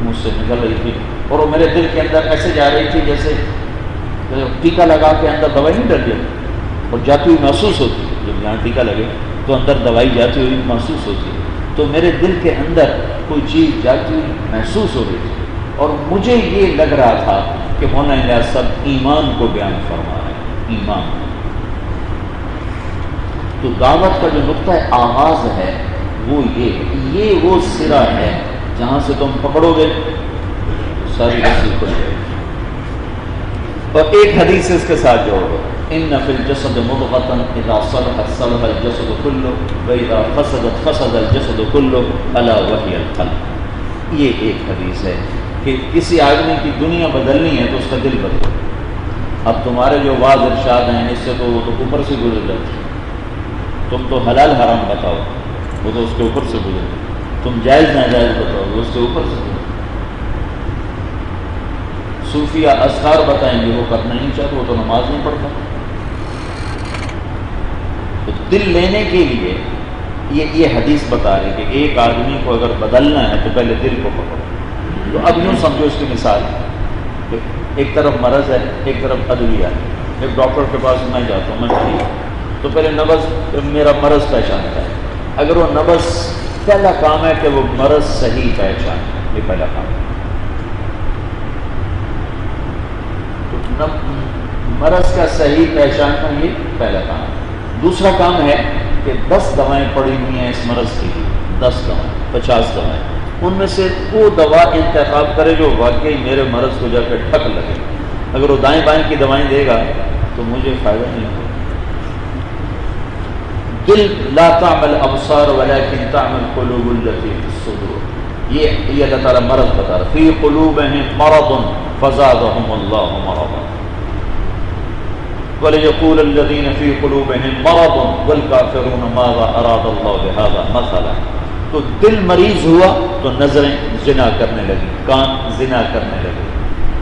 منہ سے نکل رہی تھی اور وہ میرے دل کے اندر ایسے جا رہی تھی جیسے ٹیکا لگا کے اندر دوائی نہیں ڈر جاتی اور جاتی ہوئی محسوس ہوتی. جب یہاں ٹیکا لگے تو اندر دوائی جاتی ہوئی محسوس ہوتی ہے. تو میرے دل کے اندر کوئی چیز جاتی ہوئی محسوس ہو رہی تھی اور مجھے یہ لگ رہا تھا کہ مولانا الیاس صاحب ایمان کو بیان فرما رہے ہیں. ایمان تو دعوت کا جو نقطہ آغاز ہے وہ یہ وہ سرا ہے جہاں سے تم پکڑو گے ساری رسی کھل جائے گی. اور ایک حدیث اس کے ساتھ جوڑ دو. ان فی الجسد مضغۃ اذا صلحت صلح الجسد کلہ واذا فسدت فسد الجسد کلہ الا وہی القلب. یہ ایک حدیث ہے کہ کسی آدمی کی دنیا بدلنی ہے تو اس کا دل بدلو. اب تمہارے جو واضح ارشاد ہیں اس سے تو وہ تو اوپر سے گزر جاتے. تم تو حلال حرام بتاؤ وہ تو اس کے اوپر سے گزر. تم جائز ناجائز بتاؤ وہ اس کے اوپر سے گزر. صوفیہ اذکار بتائیں گے وہ کرنا نہیں چاہتے, وہ تو نماز نہیں پڑھتا. تو دل لینے کے لیے یہ حدیث بتا رہی کہ ایک آدمی کو اگر بدلنا ہے تو پہلے دل کو پکڑو. تو اب یوں سمجھو اس کی مثال کہ ایک طرف مرض ہے ایک طرف ادویہ ہے. ایک ڈاکٹر کے پاس میں جاتا ہوں, میں ٹھیک تو پہلے نبض میرا مرض پہچانتا ہے. اگر وہ نبض پہلا کام ہے کہ وہ مرض صحیح پہچان, یہ پہلا کام ہے. تو مرض کا صحیح پہچاننا یہ پہلا کام ہے. دوسرا کام ہے کہ 10 دوائیں پڑی ہوئی ہیں اس مرض کی, 10 دوائیں 50 دوائیں, ان میں سے وہ دوا انتخاب کرے جو واقعی میرے مرض کو جا کے ٹھک لگے. اگر وہ دائیں بائیں کی دوائیں دے گا تو مجھے فائدہ نہیں ہوگا. دل لا تعمل ابصار ولكن تعمل قلوب التي في الصدور. یہ اللہ تعالیٰ مرض بتا رہا, فی قلوبہم مرض فزادہم اللہ مرضا وَلِيَقُولَ الَّذِينَ فِي قُلُوبِهِمْ مَرَضٌ وَالْكَافِرُونَ مَاذَا أَرَادَ اللَّهُ بِهَذَا مَثَلًا. تو دل مریض ہوا تو نظریں زنا کرنے لگی, کان زنا کرنے لگے,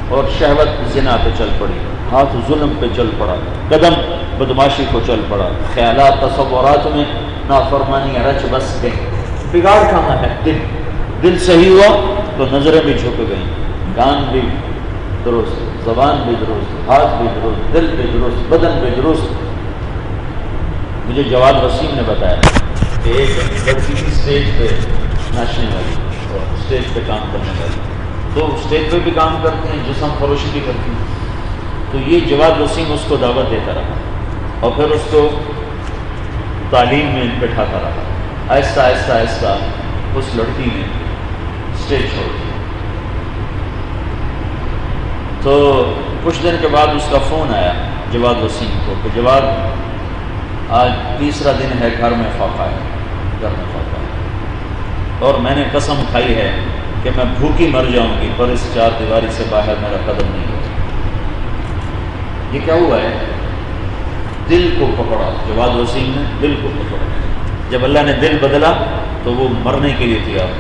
اور شہوت زنا پہ چل پڑی, ہاتھ ظلم پہ چل پڑا, قدم بدماشی کو چل پڑا, خیالات تصورات میں نافرمانی رچ بس گئے. بگاڑ کہاں ہے؟ دل صحیح ہوا تو نظریں بھی جھک گئیں, کان بھی درست, زبان بھی درست, ہاتھ بھی درست, دل بھی درست, بدن بھی درست. مجھے جواد وسیم نے بتایا کہ ایک لڑکی کی اسٹیج پہ ناچنے والی اور اسٹیج پہ کام کرنے والی, تو اسٹیج پہ بھی کام کرتی ہیں, جسم فروشی بھی کرتی ہیں. تو یہ جواد وسیم اس کو دعوت دیتا رہا اور پھر اس کو تعلیم میں بٹھاتا رہا. آہستہ آہستہ آہستہ اس لڑکی نے اسٹیج چھوڑ دی. تو کچھ دن کے بعد اس کا فون آیا جواد وسیم کو کہ جواد آج 3 دن ہے, گھر میں فاقہ ہے, گھر میں فاقہ ہے, اور میں نے قسم کھائی ہے کہ میں بھوکی مر جاؤں گی پر اس 4 دیواری سے باہر میرا قدم نہیں ہوگا. یہ کیا ہوا ہے؟ دل کو پکڑا جواد وسیم نے, دل کو پکڑا. جب اللہ نے دل بدلا تو وہ مرنے کے لیے تیار ہو.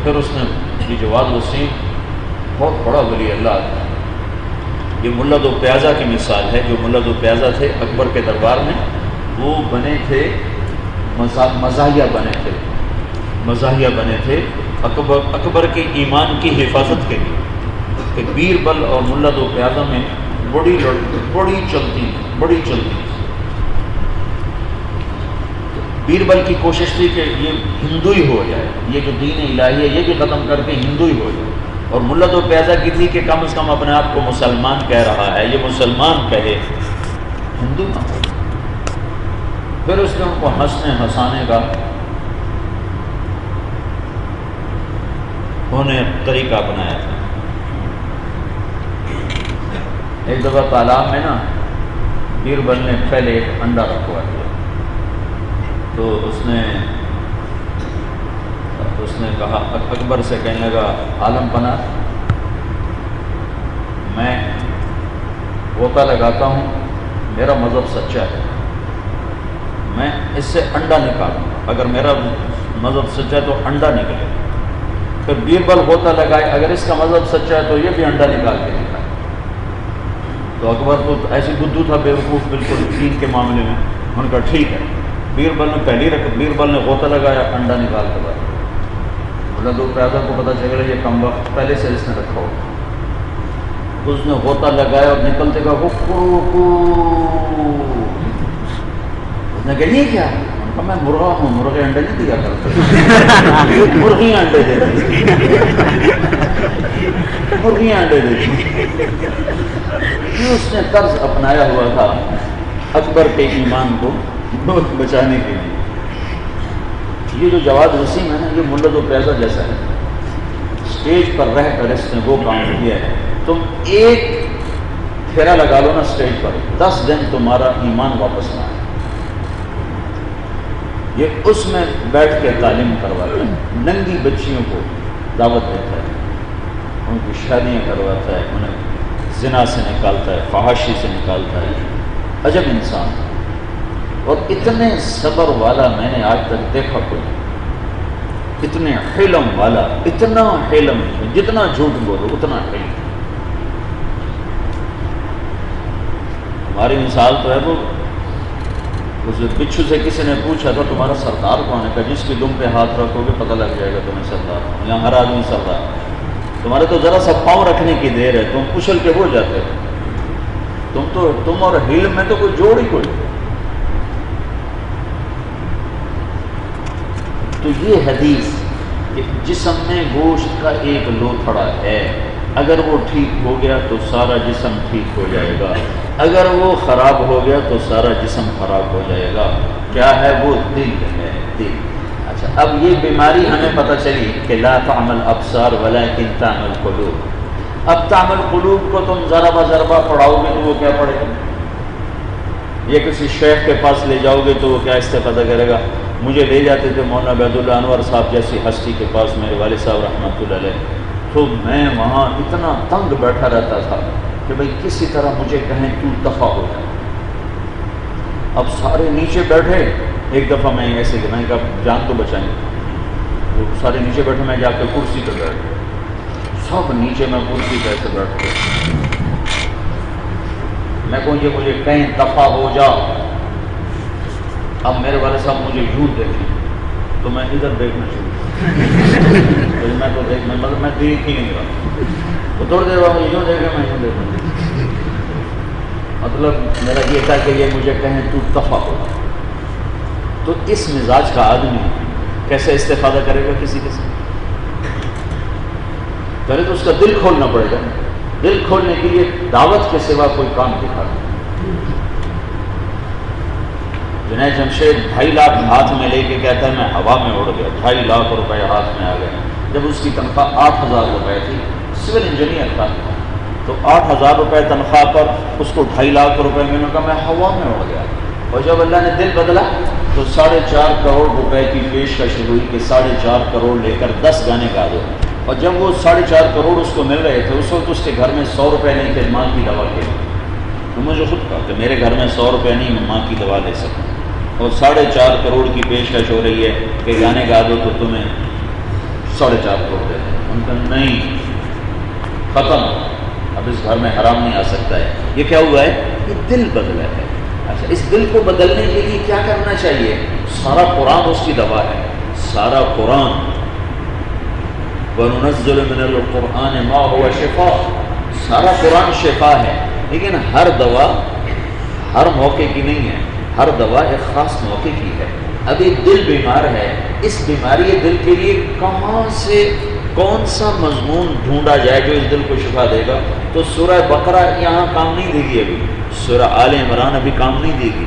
پھر اس نے یہ جواد وسیم بہت بڑا ولی اللہ تھا. یہ ملا دو پیازہ کی مثال ہے. جو ملا دو پیازہ تھے اکبر کے دربار میں, وہ بنے تھے مزاحیہ بنے تھے اکبر کے ایمان کی حفاظت کے لیے. کہ بیربل اور ملا دو پیازہ میں بڑی چلتی. بیربل کی کوشش تھی کہ یہ ہندو ہی ہو جائے, یہ جو دین الہی ہے یہ بھی ختم کر کے ہندو ہی ہو جائے. اور ملا دو پیازہ کی تھی کہ کم از کم اپنے آپ کو مسلمان کہہ رہا ہے, یہ مسلمان کہے, ہندو نہ ہو. پھر اس نے ان کو ہنسانے کا طریقہ اپنایا تھا. ایک دفعہ تالاب میں نا بیربل نے پہلے ایک انڈا رکھوا دیا, تو اس نے کہا, اکبر سے کہنے لگا, عالم پناہ میں غوطہ لگاتا ہوں, میرا مذہب سچا ہے, میں اس سے انڈا نکالوں گا. اگر میرا مذہب سچا ہے تو انڈا نکلے. پھر بیربل غوطہ لگائے, اگر اس کا مذہب سچا ہے تو یہ بھی انڈا نکال کے دکھائے. تو اکبر تو ایسی بدھو تھا, بیوقوف بالکل دین کے معاملے میں. ان کا ٹھیک ہے. بیربل نے بیربل نے غوطہ لگایا, انڈا نکال کے لایا. ملا دو پیازہ کو پتہ چلا یہ کم وقت پہلے سے اس نے رکھا ہو. اس نے غوطہ لگایا اور نکلتے کا اس نے کہا یہ کیا؟ میں مرغا ہوں, مرغے انڈے نہیں دیا کرتے, مرغیاں انڈے دیتی, مرغیاں انڈے دیتی. اس نے طرز اپنایا ہوا تھا اکبر کے ایمان کو بچانے کے لیے. یہ جو جواد وسیم ہے نا, یہ ملا دو پیازہ جیسا ہے. اسٹیج پر رہ کر اس نے وہ کام کیا ہے. تم ایک پھیرا لگا لو نا اسٹیج پر، 10 دن تمہارا ایمان واپس نہ آئے۔ یہ اس میں بیٹھ کے تعلیم کرواتا ہے، ننگی بچیوں کو دعوت دیتا ہے، ان کی شادیاں کرواتا ہے، انہیں زنا سے نکالتا ہے، فحاشی سے نکالتا ہے۔ عجب انسان، اور اتنے صبر والا میں نے آج تک دیکھا کوئی، اتنے حلم والا، اتنا حلم، جتنا جھوٹ بولو اتنا حلم۔ ہماری مثال تو ہے، وہ اس بچھو سے کسی نے پوچھا تھا تمہارا سردار کون ہے؟ کہ جس کی دم پہ ہاتھ رکھو گے پتہ لگ جائے گا تمہیں سردار کون۔ یہاں ہر آدمی سردار، تمہارے تو ذرا سا پاؤں رکھنے کی دیر ہے، تم کچل کے ہو جاتے ہو، تم اور حلم میں تو کوئی جوڑ ہی کوئی۔ تو یہ حدیث کہ جسم میں گوشت کا ایک لوتھڑا ہے، اگر وہ ٹھیک ہو گیا تو سارا جسم ٹھیک ہو جائے گا، اگر وہ خراب ہو گیا تو سارا جسم خراب ہو جائے گا۔ کیا ہے وہ؟ دل ہے، دل۔ اچھا، اب یہ بیماری ہمیں پتہ چلی کہ لا تعمل ابصار ولکن تعمل قلوب۔ اب تعمل قلوب کو تم ضربہ ضربہ پڑھاؤ گے تو وہ کیا پڑھے گا؟ یہ کسی شیخ کے پاس لے جاؤ گے تو وہ کیا استفادہ کرے گا؟ مجھے لے جاتے تھے مولانا عبید اللہ انور صاحب جیسی ہستی کے پاس، میرے والد صاحب رحمۃ اللہ علیہ، تو میں وہاں اتنا تنگ بیٹھا رہتا تھا کہ بھئی کسی طرح مجھے کہیں تو دفع ہو جائے۔ اب سارے نیچے بیٹھے، ایک دفعہ میں ایسے کہ میں کہا جان تو بچائیں، وہ سارے نیچے بیٹھے، میں جا کے کرسی پہ بیٹھ گیا، سب نیچے، میں کرسی پہ ایسے بیٹھ گیا، میں کہوں یہ مجھے کہیں دفع ہو جا۔ اب میرے والد صاحب مجھے یوں دیکھیں تو میں ادھر دیکھنا شروع میں تو دیکھنا، مطلب میں دیکھ ہی نہیں رہا، تو تھوڑی دیر بعد یوں دیکھے، میں یوں دیکھوں، مطلب میرا یہ تھا کہ یہ مجھے کہیں تو دفع ہو۔ تو اس مزاج کا آدمی کیسے استفادہ کرے گا کسی کے ساتھ؟ پہلے تو اس کا دل کھولنا پڑے گا، دل کھولنے کے لیے دعوت کے سوا کوئی کام دکھا دیں۔ جنید جمشید 2.5 لاکھ ہاتھ میں لے کے کہتا ہے میں ہوا میں اڑ گیا، 2.5 لاکھ روپے ہاتھ میں آ گئے، جب اس کی تنخواہ 8,000 روپے تھی، سول انجینئر تھا، تو 8,000 روپے تنخواہ پر اس کو 2.5 لاکھ روپے میں نے کہا میں ہوا میں اڑ گیا۔ اور جب اللہ نے دل بدلا تو 4.5 کروڑ روپے کی پیشکش ہوئی کہ 4.5 کروڑ لے کر 10 گانے گا دو۔ اور جب وہ 4.5 کروڑ اس کو مل رہے تھے، اس وقت اس کے گھر میں 100 روپے نہیں تھے ماں کی دوا کے، تو مجھے خود کہا کہ میرے گھر میں 100 روپے نہیں، میں ماں کی دوا لے سکوں، اور 4.5 کروڑ کی پیشکش ہو رہی ہے کہ گانے گا دو تو تمہیں 4.5 کروڑ دے دیں۔ ان کا نہیں، ختم، اب اس گھر میں حرام نہیں آ سکتا ہے۔ یہ کیا ہوا ہے؟ یہ دل بدلا ہے۔ اچھا، اس دل کو بدلنے کے لیے کیا کرنا چاہیے؟ سارا قرآن اس کی دوا ہے، سارا قرآن، وَنُنَزِّلُ مِنَ الْقُرْآنِ مَا هُوَ شِفَاءٌ، سارا قرآن شفا ہے، لیکن ہر دوا ہر موقع کی نہیں ہے، ہر دوا ایک خاص موقع کی ہے۔ اب ایک دل بیمار ہے، اس بیماری دل کے لیے کہاں سے کون سا مضمون ڈھونڈا جائے جو اس دل کو شفا دے گا؟ تو سورہ بقرہ یہاں کام نہیں دے گی، ابھی سورہ آل عمران ابھی کام نہیں دے گی،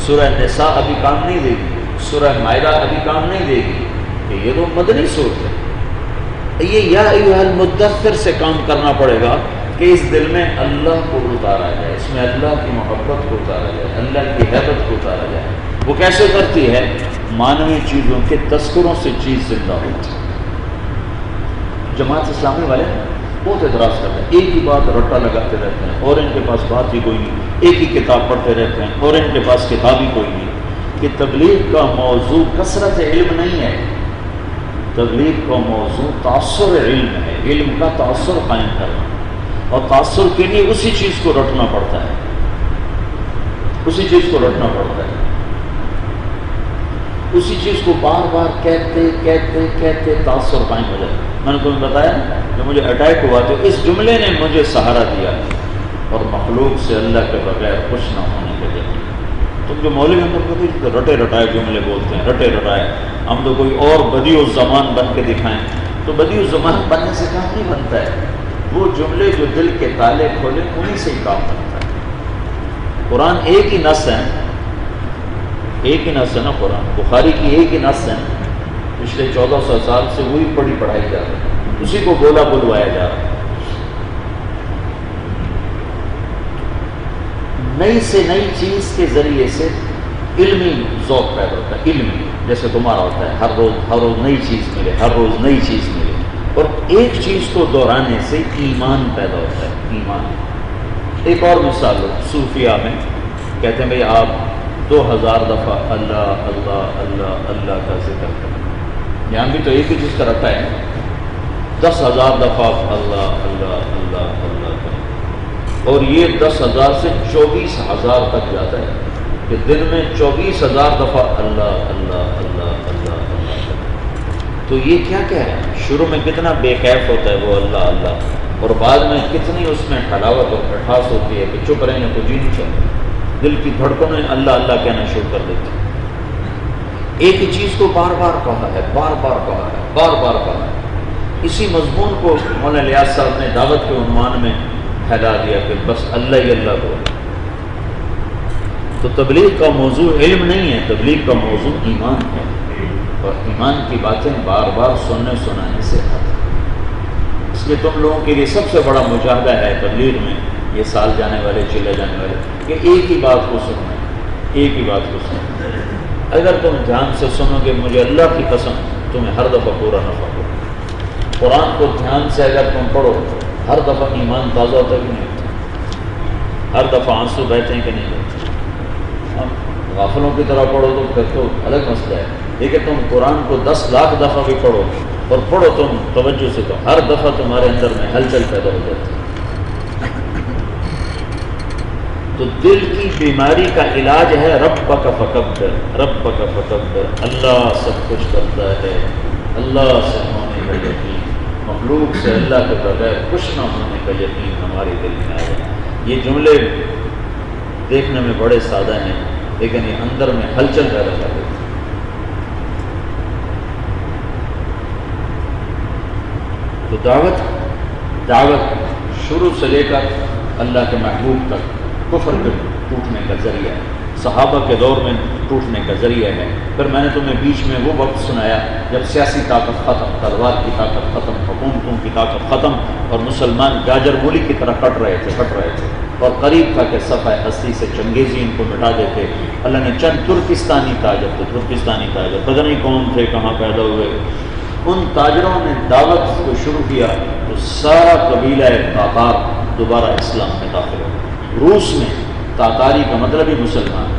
سورہ نساء ابھی کام نہیں دے گی، سورہ مائدہ ابھی کام نہیں دے گی، کہ یہ تو مدنی سورت ہے۔ یہ یا ایھا المدثر سے کام کرنا پڑے گا کہ اس دل میں اللہ کو اتارا جائے، اس میں اللہ کی محبت کو اتارا جائے، اللہ کی حیبت کو اتارا جائے۔ وہ کیسے کرتی ہے؟ مانوی چیزوں کے تذکروں سے چیز زندہ ہوتی ہے۔ جماعت اسلامی والے بہت اعتراض کرتے ہیں، ایک ہی بات رٹا لگاتے رہتے ہیں، اور ان کے پاس بات ہی کوئی نہیں، ایک ہی کتاب پڑھتے رہتے ہیں، اور ان کے پاس کتاب ہی کوئی نہیں۔ کہ تبلیغ کا موضوع کثرت علم نہیں ہے، تبلیغ کا موضوع تاثر علم ہے، علم کا تاثر قائم کرنا، اور تاثر کے لیے اسی چیز کو رٹنا پڑتا ہے، اسی چیز کو رٹنا پڑتا ہے، اسی چیز کو بار بار کہتے کہتے کہتے تاثر قائم ہو جائے۔ میں نے تمہیں بتایا کہ مجھے اٹیک ہوا تو اس جملے نے مجھے سہارا دیا، اور مخلوق سے اللہ کے بغیر کچھ نہ ہونے کے لیے۔ تم جو مولوی ہیں تم کہتے رٹے رٹائے جملے بولتے ہیں، رٹے رٹائے، ہم تو کوئی اور بدیع الزمان بن کے دکھائیں، تو بدیع الزمان بننے سے کام نہیں بنتا ہے، وہ جملے جو دل کے تالے کھولے انہیں سے ہی کام بنتا ہے۔ قرآن ایک ہی نص ہے، ایک ہی نص ہے نا، قرآن بخاری کی ایک ہی نص ہے، پچھلے 1400 سال سے وہی پڑھی پڑھائی جا رہی ہے، اسی کو بولا بلوایا جا رہا ہے۔ نئی سے نئی چیز کے ذریعے سے علمی ذوق پیدا ہوتا ہے، علمی، جیسے تمہارا ہوتا ہے ہر روز نئی چیز ملے، ہر روز نئی چیز ملے، اور ایک چیز کو دہرانے سے ایمان پیدا ہوتا ہے، ایمان۔ ایک اور مثال ہو، صوفیاء میں کہتے ہیں بھئی آپ 2000 دفعہ اللہ اللہ اللہ اللہ کا ذکر کریں، یہاں بھی تو ایک ہی چیز کا رکھا ہے، 10,000 دفعہ اللہ اللہ اللہ اللہ کریں، اور یہ 10,000 سے 24,000 تک جاتا ہے کہ دن میں 24,000 دفعہ اللہ اللہ اللہ اللہ اللہ کریں۔ تو یہ کیا کہہ رہے ہیں؟ شروع میں کتنا بے کیف ہوتا ہے وہ اللہ اللہ، اور بعد میں کتنی اس میں حلاوت اور مٹھاس ہوتی ہے کہ چپ رہنے کو جی نہیں چاہتے، دل کی دھڑکنیں اللہ اللہ کہنا شروع کر دیتی ہیں۔ ایک ہی چیز کو بار بار کہا ہے، بار بار کہا ہے، بار بار کہا ہے۔ اسی مضمون کو مولانا الیاس صاحب نے دعوت کے عنوان میں پھیلا دیا کہ بس اللہ ہی اللہ کو۔ تو تبلیغ کا موضوع علم نہیں ہے، تبلیغ کا موضوع ایمان ہے، اور ایمان کی باتیں بار بار سننے سنانے سے آتی ہیں۔ اس لیے تم لوگوں کے لیے سب سے بڑا مجاہدہ ہے تبلیغ میں، یہ سال جانے والے چلے جانے والے، کہ ایک ہی بات کو سننا ہے، ایک ہی بات کو سننا ہے۔ اگر تم دھیان سے سنو گے، مجھے اللہ کی قسم تمہیں ہر دفعہ پورا نفع ہوگا۔ قرآن کو دھیان سے اگر تم پڑھو، ہر دفعہ ایمان تازہ ہوتا ہے کہ نہیں ہوتا؟ ہر دفعہ آنسو بہتے ہیں کہ نہیں ہوتے؟ ہم غافلوں کی طرح پڑھو تو پھر تو الگ مسئلہ ہے، لیکن تم قرآن کو 10 لاکھ دفعہ بھی پڑھو، اور پڑھو تم توجہ سے، تو ہر دفعہ تمہارے اندر میں ہلچل پیدا ہو جاتی ہے۔ تو دل کی بیماری کا علاج ہے ربک فکبر، ربک فکبر، اللہ سب کچھ کرتا ہے، اللہ سے ہونے کا یقین، مخلوق سے اللہ کے بغیر کچھ نہ ہونے کا یقین ہمارے دل میں آ جائے۔ یہ جملے دیکھنے میں بڑے سادہ ہیں، لیکن یہ اندر میں ہلچل پیدا کر دیتے ہیں۔ تو دعوت شروع سے لے کر اللہ کے محبوب تک کفر کے ٹوٹنے کا ذریعہ ہے، صحابہ کے دور میں ٹوٹنے کا ذریعہ ہے۔ پھر میں نے تمہیں بیچ میں وہ وقت سنایا جب سیاسی طاقت ختم، تلوار کی طاقت ختم، حکومتوں کی طاقت ختم، اور مسلمان گاجر مولی کی طرح کٹ رہے تھے، اور قریب تھا کہ صفحہ ہستی سے چنگیزی ان کو مٹا دیتے۔ اللہ نے چند ترکستانی تاجر پتہ نہیں کون تھے، کہاں پیدا ہوئے، ان تاجروں نے دعوت کو شروع کیا تو سارا قبیلہ تاتار دوبارہ اسلام میں داخل ہو گیا۔ روس میں تاتاری کا مطلب ہی مسلمان،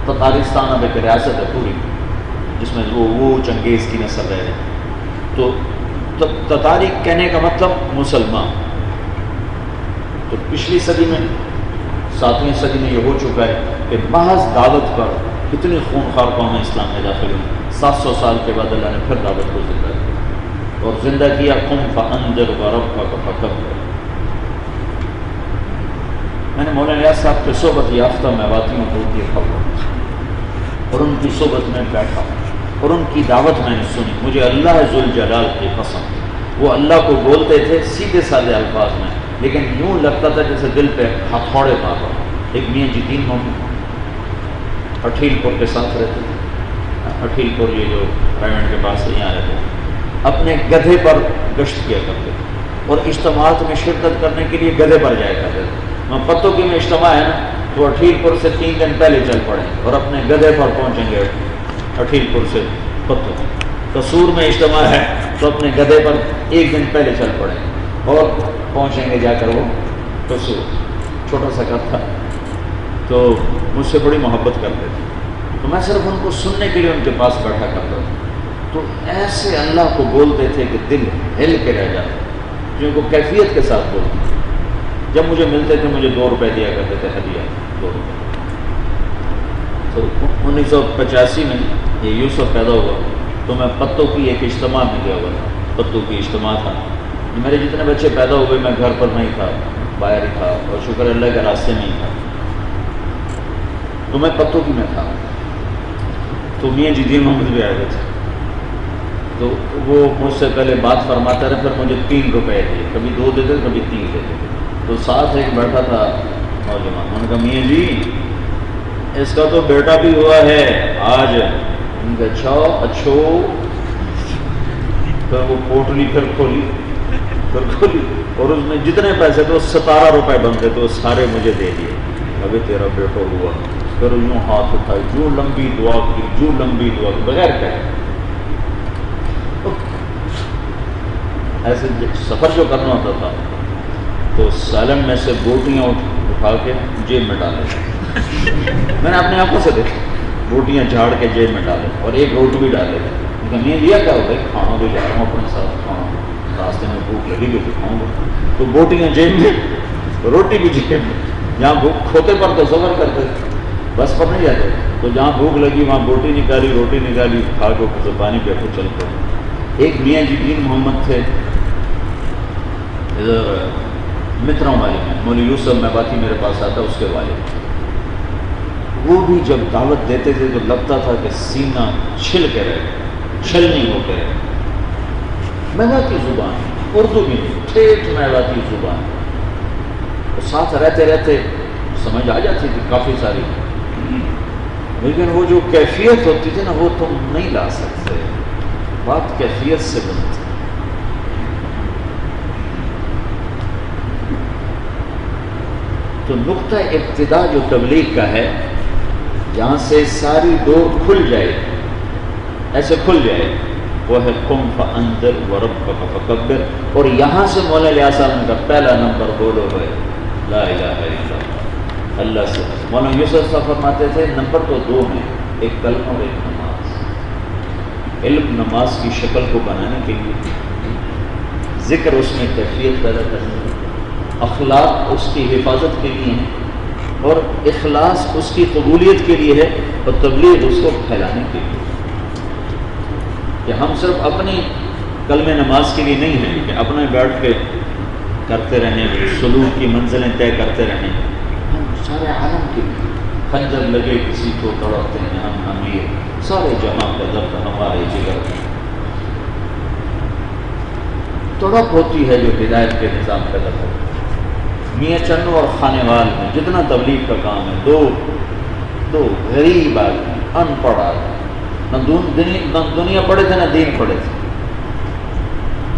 تتارستان اب ایک ریاست ہے پوری جس میں وہ چنگیز کی نسل رہے ہیں، تو تتاری کہنے کا مطلب مسلمان۔ تو پچھلی صدی میں، 7ویں صدی میں یہ ہو چکا ہے کہ محض دعوت پر کتنی خونخوار قومیں اسلام میں داخل ہوئی۔ 700 سال کے بعد اللہ نے پھر دعوت کو زندہ کیا، اور زندہ کیا قم فانذر وربک فکبر۔ میں نے مولانا الیاس صاحب کے صحبت یافتہ میواتیوں کو یہ خبر، اور ان کی صحبت میں بیٹھا اور ان کی دعوت میں نے سنی۔ مجھے اللہ ذوالجلال کی قسم، وہ اللہ کو بولتے تھے سیدھے سادے الفاظ میں، لیکن یوں لگتا تھا جیسے دل پہ ہتھوڑے مار رہا ہو۔ ایک میاں جی دین محمد اٹھیل پور کے ساتھ رہتے تھے، اٹھیل پور یہ جو رائمنڈ کے پاس ہے یہاں رہتے ہیں، اپنے گدھے پر گشت کیا کرتے تھے، اور اجتماعات میں شرکت کرنے کے لیے گدھے پر جایا کرتے تھے۔ پتوں کی میں اجتماع ہے نا، تو اٹھیل پور سے 3 دن پہلے چل پڑیں اور اپنے گدھے پر پہنچیں گے اٹھیل پور سے پتوں۔ قصور میں اجتماع ہے تو اپنے گدھے پر 1 دن پہلے چل پڑیں اور پہنچیں گے جا کر وہ قصور۔ چھوٹا سا گھر تھا، تو مجھ سے بڑی محبت کرتے تھے، تو میں صرف ان کو سننے کے لیے ان کے پاس بیٹھا کرتا تھا۔ تو ایسے اللہ کو بولتے تھے کہ دل ہل کے رہ جاتا، جن کو کیفیت کے ساتھ بولتے تھے۔ جب مجھے ملتے تھے مجھے 2 روپے دیا کرتے تھے، ہدیہ 2 روپے۔ تو 1985 میں یہ یوسف پیدا ہوا تو میں پتوں کی ایک اجتماع میں گیا ہوا تھا، پتوں کی اجتماع تھا۔ میرے جتنے بچے پیدا ہوئے میں گھر پر نہیں تھا، باہر ہی تھا، اور شکر اللہ کے راستے میں ہی تھا، تو میں پتوں کی میں تھا۔ تو میاں جی دین محمد بھی آئے ہوئے تھے، تو وہ مجھ سے پہلے بات فرماتا رہے، پھر مجھے 3 روپے دیے، کبھی 2 دیتے کبھی 3 دیتے۔ تو ساتھ ایک بیٹھا تھا نوجوان، انہوں نے کہا میاں جی اس کا تو بیٹا بھی ہوا ہے آج۔ ان کا اچھو پھر وہ پوٹلی پھر کھولی، اور اس میں جتنے پیسے تھے وہ 17 روپے بنتے تھے، وہ سارے مجھے دے دیے۔ ابھی تیرا بیٹا ہوا، پھر یوں ہاتھ اٹھائے، جو لمبی دعا کی، جو لمبی دعا کی، بغیر کہے ایسے سفر جو کرنا ہوتا تھا تو سالن میں سے بوٹیاں اٹھا کے جیب میں ڈالے، میں نے اپنے آنکھوں سے دیکھا، روٹیاں جھاڑ کے جیب میں ڈالے اور ایک روٹی بھی ڈالے، نہیں لیا کیا ہو گئی، کھانا بھی جا رہا ہوں اپنے ساتھ، کھانا راستے میں بھوک لگی بھی تو کھاؤں گا، تو بوٹیاں جیب میں، روٹی بھی جیب میں، جہاں بھوک کھوتے پر تو سفر کرتے بس پر نہیں جاتے، تو جہاں بھوک لگی وہاں بوٹی نکالی، روٹی نکالی، کھا کے اوپر سے پانی پہ چل پڑے۔ ایک میاں جی دین محمد تھے ادھر متراں والے میں، مولوی یوسف میں باقی میرے پاس آتا اس کے والد، وہ بھی جب دعوت دیتے تھے تو لگتا تھا کہ سینہ چھل کے رہے، چھلنی ہو کے رہے، میواتی زبان، اردو بھی نہیں، ٹھیٹھ میواتی زبان، اور ساتھ رہتے رہتے سمجھ آ جاتی تھی کافی ساری، لیکن وہ جو کیفیت ہوتی تھی نا وہ تم نہیں لا سکتے، بات کیفیت سے بنتی۔ تو نقطہ ابتدا جو تبلیغ کا ہے، جہاں سے ساری ڈور کھل جائے، ایسے کھل جائے، وہ ہے قم فانذر وربک فکبر، اور یہاں سے مولانا علیہ السلام کا پہلا نمبر بولو ہے لا الہ الا اللہ، اللہ سے۔ مولانا یوسف صاحب فرماتے تھے نمبر تو دو ہیں، ایک کلمہ اور ایک نماز۔ علم نماز کی شکل کو بنانے کے لیے، ذکر اس میں کیفیت پیدا کرنے کے لیے، اخلاق اس کی حفاظت کے لیے ہیں، اور اخلاص اس کی قبولیت کے لیے ہے، اور تبلیغ اس کو پھیلانے کے لیے، کہ ہم صرف اپنی کلمہ نماز کے لیے نہیں ہیں کہ اپنے بیٹھ کے کرتے رہیں، سلوک کی منزلیں طے کرتے رہیں، ہم سارے عالم کے لیے، خنجر لگے کسی کو تڑپتے ہیں ہم امیر، سارے جہاں کا درد ہمارے جگر میں، تڑپ ہوتی ہے جو ہدایت کے نظام پیدا کرتی ہے۔ میاں چنو اور خانے وال میں جتنا تبلیغ کا کام ہے، دو غریب آدمی، ان پڑھ آدمی، نہ دنیا پڑھے تھے نہ دین پڑھے تھے،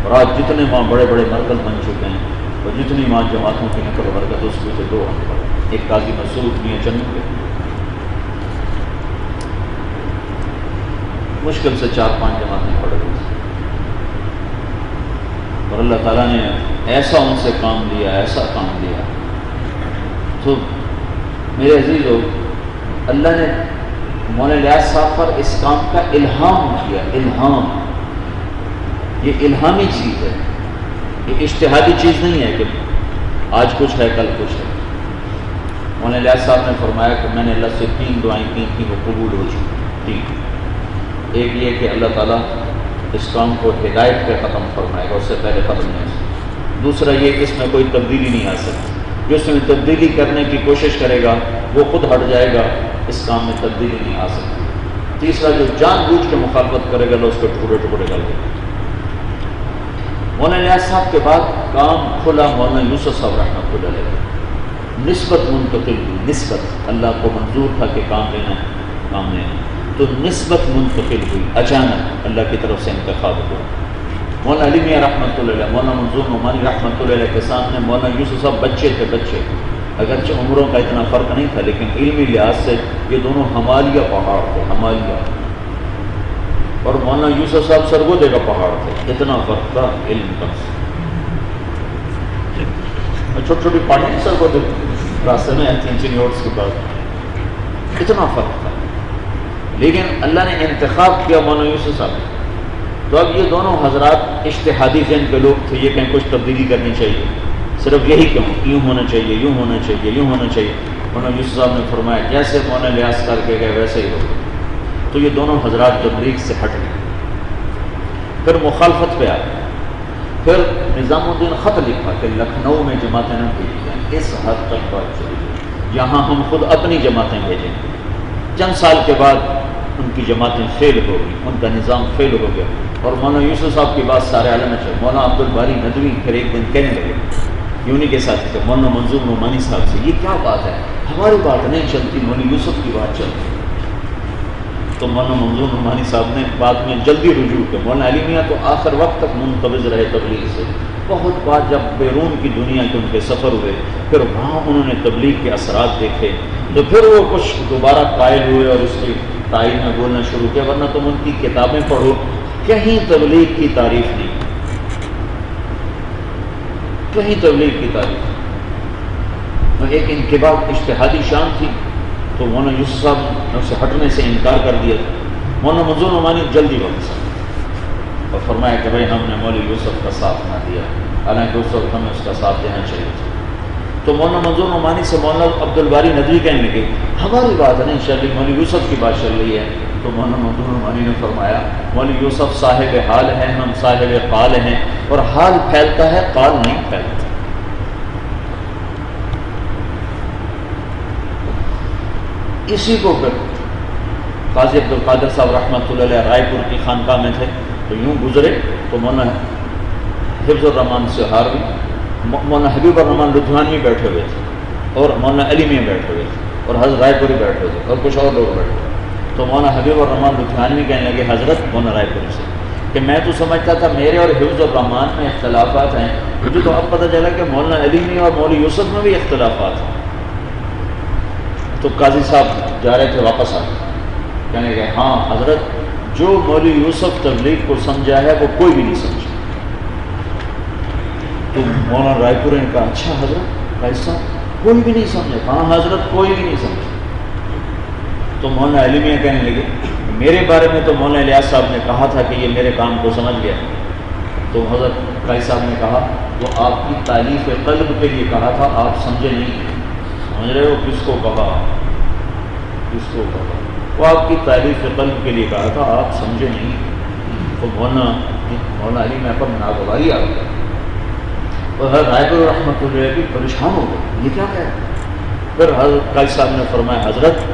اور آج جتنے ماں بڑے بڑے مرکز بن چکے ہیں، اور جتنی ماں جماعتوں کی نقل و برکت، اس میں سے دو ان پڑھ، ایک قاضی مسعود میاں چنو کے، مشکل سے 4-5 جماعتیں پڑھ گئی، اور اللہ تعالیٰ نے ایسا ان سے کام لیا، ایسا کام لیا۔ تو میرے عزیزو، اللہ نے مولانا الیاس صاحب پر اس کام کا الہام کیا، الہام، یہ الہامی چیز ہے، یہ اجتہادی چیز نہیں ہے کہ آج کچھ ہے کل کچھ ہے۔ مولانا الیاس صاحب نے فرمایا کہ میں نے اللہ سے 3 دعائیں کی تھیں، وہ قبول ہو چکی، ایک یہ کہ اللہ تعالیٰ اس کام کو ہدایت پہ ختم فرمائے گا، اس سے پہلے ختم نہیں ہو سکتا۔ دوسرا یہ کہ اس میں کوئی تبدیلی نہیں آ سکتی، جو اس میں تبدیلی کرنے کی کوشش کرے گا وہ خود ہٹ جائے گا، اس کام میں تبدیلی نہیں آ سکتی۔ تیسرا جو جان بوجھ کے مخالفت کرے گا اللہ اس کو ٹکڑے ٹکڑے کر دے گا۔ مولانا الیاس صاحب کے بعد کام کھلا مولانا یوسف صاحب رحمۃ اللہ علیہ، نسبت منتقل ہوئی، نسبت، اللہ کو منظور تھا کہ کام لینا ہے، کام لینا ہے، تو نسبت منتقل ہوئی، اچانک اللہ کی طرف سے انتخاب ہوا۔ مولانا علی میاں رحمۃ اللہ علیہ، مولانا منظور نعمانی رحمۃ اللہ علیہ کے سامنے مولانا یوسف صاحب بچے تھے، بچے، اگرچہ عمروں کا اتنا فرق نہیں تھا لیکن علمی لحاظ سے یہ دونوں ہمالیہ پہاڑ تھے، ہمالیہ، اور مولانا یوسف صاحب سرگودے کا پہاڑ تھے، اتنا فرق تھا علم کا۔ چھوٹی چھوٹی پہاڑیاں سرگودے راستے میں چنیوٹس کے پاس، اتنا فرق تھا، لیکن اللہ نے انتخاب کیا مولانا یوسف صاحب۔ تو اب یہ دونوں حضرات اجتہادی ذہن کے لوگ تھے، یہ کہیں کچھ تبدیلی کرنی چاہیے، صرف یہی کہوں یوں ہونا چاہیے، یوں ہونا چاہیے، یوں ہونا چاہیے۔ مولانا یوسف صاحب نے فرمایا جیسے مولانا الیاس کر کے گئے ویسے ہی ہوگا۔ تو یہ دونوں حضرات تبلیغ سے ہٹ گئے، پھر مخالفت پہ آئے، پھر نظام الدین خط لکھا کہ لکھنؤ میں جماعتیں نہ بھیجی جائیں، اس حد تک بات چلی گئی، یہاں ہم خود اپنی جماعتیں بھیجیں گے۔ چند سال کے بعد ان کی جماعتیں فیل ہو گئی، ان کا نظام فیل ہو گیا، اور مولانا یوسف صاحب کی بات سارے عالم میں چلی۔ مولانا عبد الباری ندوی پھر ایک دن کہنے لگے، یہ انہیں کے ساتھ تھے، مولانا منظور نعمانی صاحب سے، یہ کیا بات ہے، ہماری بات نہیں چلتی، مولانا یوسف کی بات چلتی۔ تو مولانا منظور نعمانی صاحب نے بعد میں جلدی رجوع کیا. مولانا علی میاں تو آخر وقت تک منقبض رہے تبلیغ سے. بہت بار جب بیرون کی دنیا کے ان کے سفر ہوئے، پھر وہاں انہوں نے تبلیغ کے اثرات دیکھے، تو پھر وہ کچھ دوبارہ قائل ہوئے اور اس کی تائید میں بولنا شروع کیا. ورنہ تم ان کی کتابیں پڑھو، کہیں تبلیغ کی تعریف نہیں، کہیں تبلیغ کی تعریف. ایک انقباض اجتہادی شان تھی تو مولانا یوسف صاحب نے اسے ہٹنے سے انکار کر دیا. مولانا منظور نعمانی جلدی واپس آئے اور فرمایا کہ بھائی ہم نے مولوی یوسف کا ساتھ نہ دیا، حالانکہ اس وقت ہمیں اس کا ساتھ دینا چاہیے تھا. تو مولانا منظور نعمانی سے مولانا عبدالباری ندوی کہنے لگے ہماری بات نہیں چل رہی، مولوی یوسف کی بات چل رہی ہے. تو مولانا منظور نعمانی نے فرمایا مولوی یوسف صاحب حال ہیں، ہم صاحب قال ہیں، اور حال پھیلتا ہے، قال نہیں پھیلتا. اسی کو پھر قاضی عبدالقادر صاحب رحمۃ اللہ علیہ رائے پور کی خانقاہ میں تھے، تو یوں گزرے تو مولانا حفظ الرحمان سہاروی، مولانا حبیب الرحمان لدھیانوی بیٹھے ہوئے تھے، اور مولانا علی میاں بیٹھے ہوئے تھے، اور حضرت رائے پوری بیٹھے ہوئے تھے، اور کچھ اور لوگ بیٹھے ہوئے. تو مولانا حبیب الرحمان لدھیانوی کہنے لگے حضرت مولانا رائے پوری سے کہ میں تو سمجھتا تھا میرے اور حفظ الرحمان میں اختلافات ہیں، مجھے تو اب پتہ چلا کہ مولانا علی میاں اور مولوی یوسف میں بھی اختلافات ہیں. تو قاضی صاحب جا رہے تھے، واپس آ گئے، کہنے لگے ہاں حضرت جو مولوی یوسف تبلیغ کو سمجھا ہے وہ کوئی بھی نہیں سمجھا. تو مولانا رائے پور نے کہا اچھا حضرت قاضی صاحب کوئی بھی نہیں سمجھا؟ ہاں حضرت کوئی بھی نہیں سمجھا. تو مولانا علی میاں کہنے لگے میرے بارے میں تو مولانا الیاس صاحب نے کہا تھا کہ یہ میرے کام کو سمجھ گیا. تو حضرت قاضی صاحب نے کہا وہ آپ کی تعلیف قلب کے لیے کہا تھا، آپ سمجھے نہیں. سمجھ رہے ہو کس کو کہا؟ کس کو کہا؟ وہ آپ کی تعلیف قلب کے لیے کہا تھا، آپ سمجھے نہیں. تو مولانا علی میں پر ناگواری آ گئی، اور حضرت رائے پور رحمۃ اللہ بھی پریشان ہو گئے، یہ کیا کہہ رہے. پھر حضرت قاضی صاحب نے فرمایا حضرت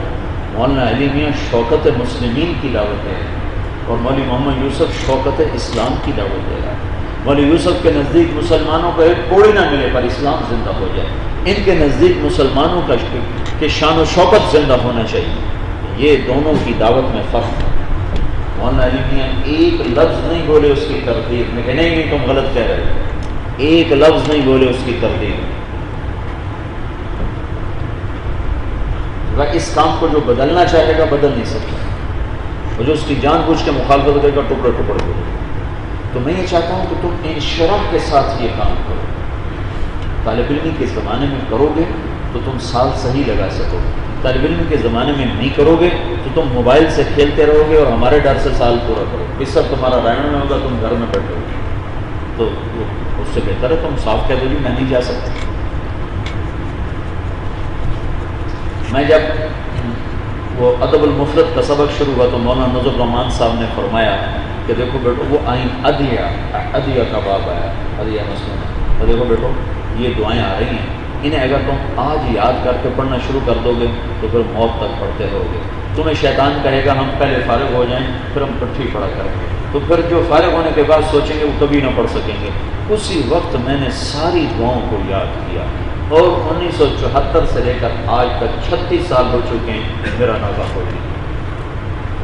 مولانا علی میاں شوکت مسلمین کی دعوت ہے، اور مولوی محمد یوسف شوکت اسلام کی دعوت دے رہا ہے. مولوی یوسف کے نزدیک مسلمانوں کو ایک کوڑی نہ ملے پر اسلام زندہ ہو جائے، ان کے نزدیک مسلمانوں کا کہ شان و شوکت زندہ ہونا چاہیے. یہ دونوں کی دعوت میں فرق ہے. مولانا علی میاں ایک لفظ نہیں بولے اس کی تردید میں کہ نہیں تم غلط کہہ رہے ہو، ایک لفظ نہیں بولے اس کی تردید. اس کام کو جو بدلنا چاہے گا بدل نہیں سکتا، اور جو اس کی جان بوجھ کے مخالفت کرے گا ٹکڑے ٹکڑے ہو. تو میں یہ چاہتا ہوں کہ تم انشراح کے ساتھ یہ کام کرو. طالب علمی کے زمانے میں کرو گے تو تم سال صحیح لگا سکو گے. طالب علم کے زمانے میں نہیں کرو گے تو تم موبائل سے کھیلتے رہو گے اور ہمارے ڈر سے سال پورا کرو. اس سب تمہارا رائن میں ہوگا، تم گھر میں بیٹھو گے. تو اس سے بہتر ہے تم صاف کہہ دو جی میں نہیں جا سکتا. میں جب وہ ادب المفرد کا سبق شروع ہوا تو مولانا نظر الرحمان صاحب نے فرمایا کہ دیکھو بیٹو وہ آئین ادیہ کا باب آیا، ادیہ مسلم. اور دیکھو بیٹو یہ دعائیں آ رہی ہیں، انہیں اگر تم آج یاد کر کے پڑھنا شروع کر دو گے تو پھر موت تک پڑھتے رہو گے. تمہیں شیطان کہے گا ہم پہلے فارغ ہو جائیں پھر ہم کٹھی پڑھا کریں گے، تو پھر جو فارغ ہونے کے بعد سوچیں گے وہ کبھی نہ پڑھ سکیں گے. اسی وقت میں نے ساری دعاؤں کو یاد کیا، اور 1974 سے لے کر آج تک 36 سال ہو چکے ہیں میرا نظر ہو گیا،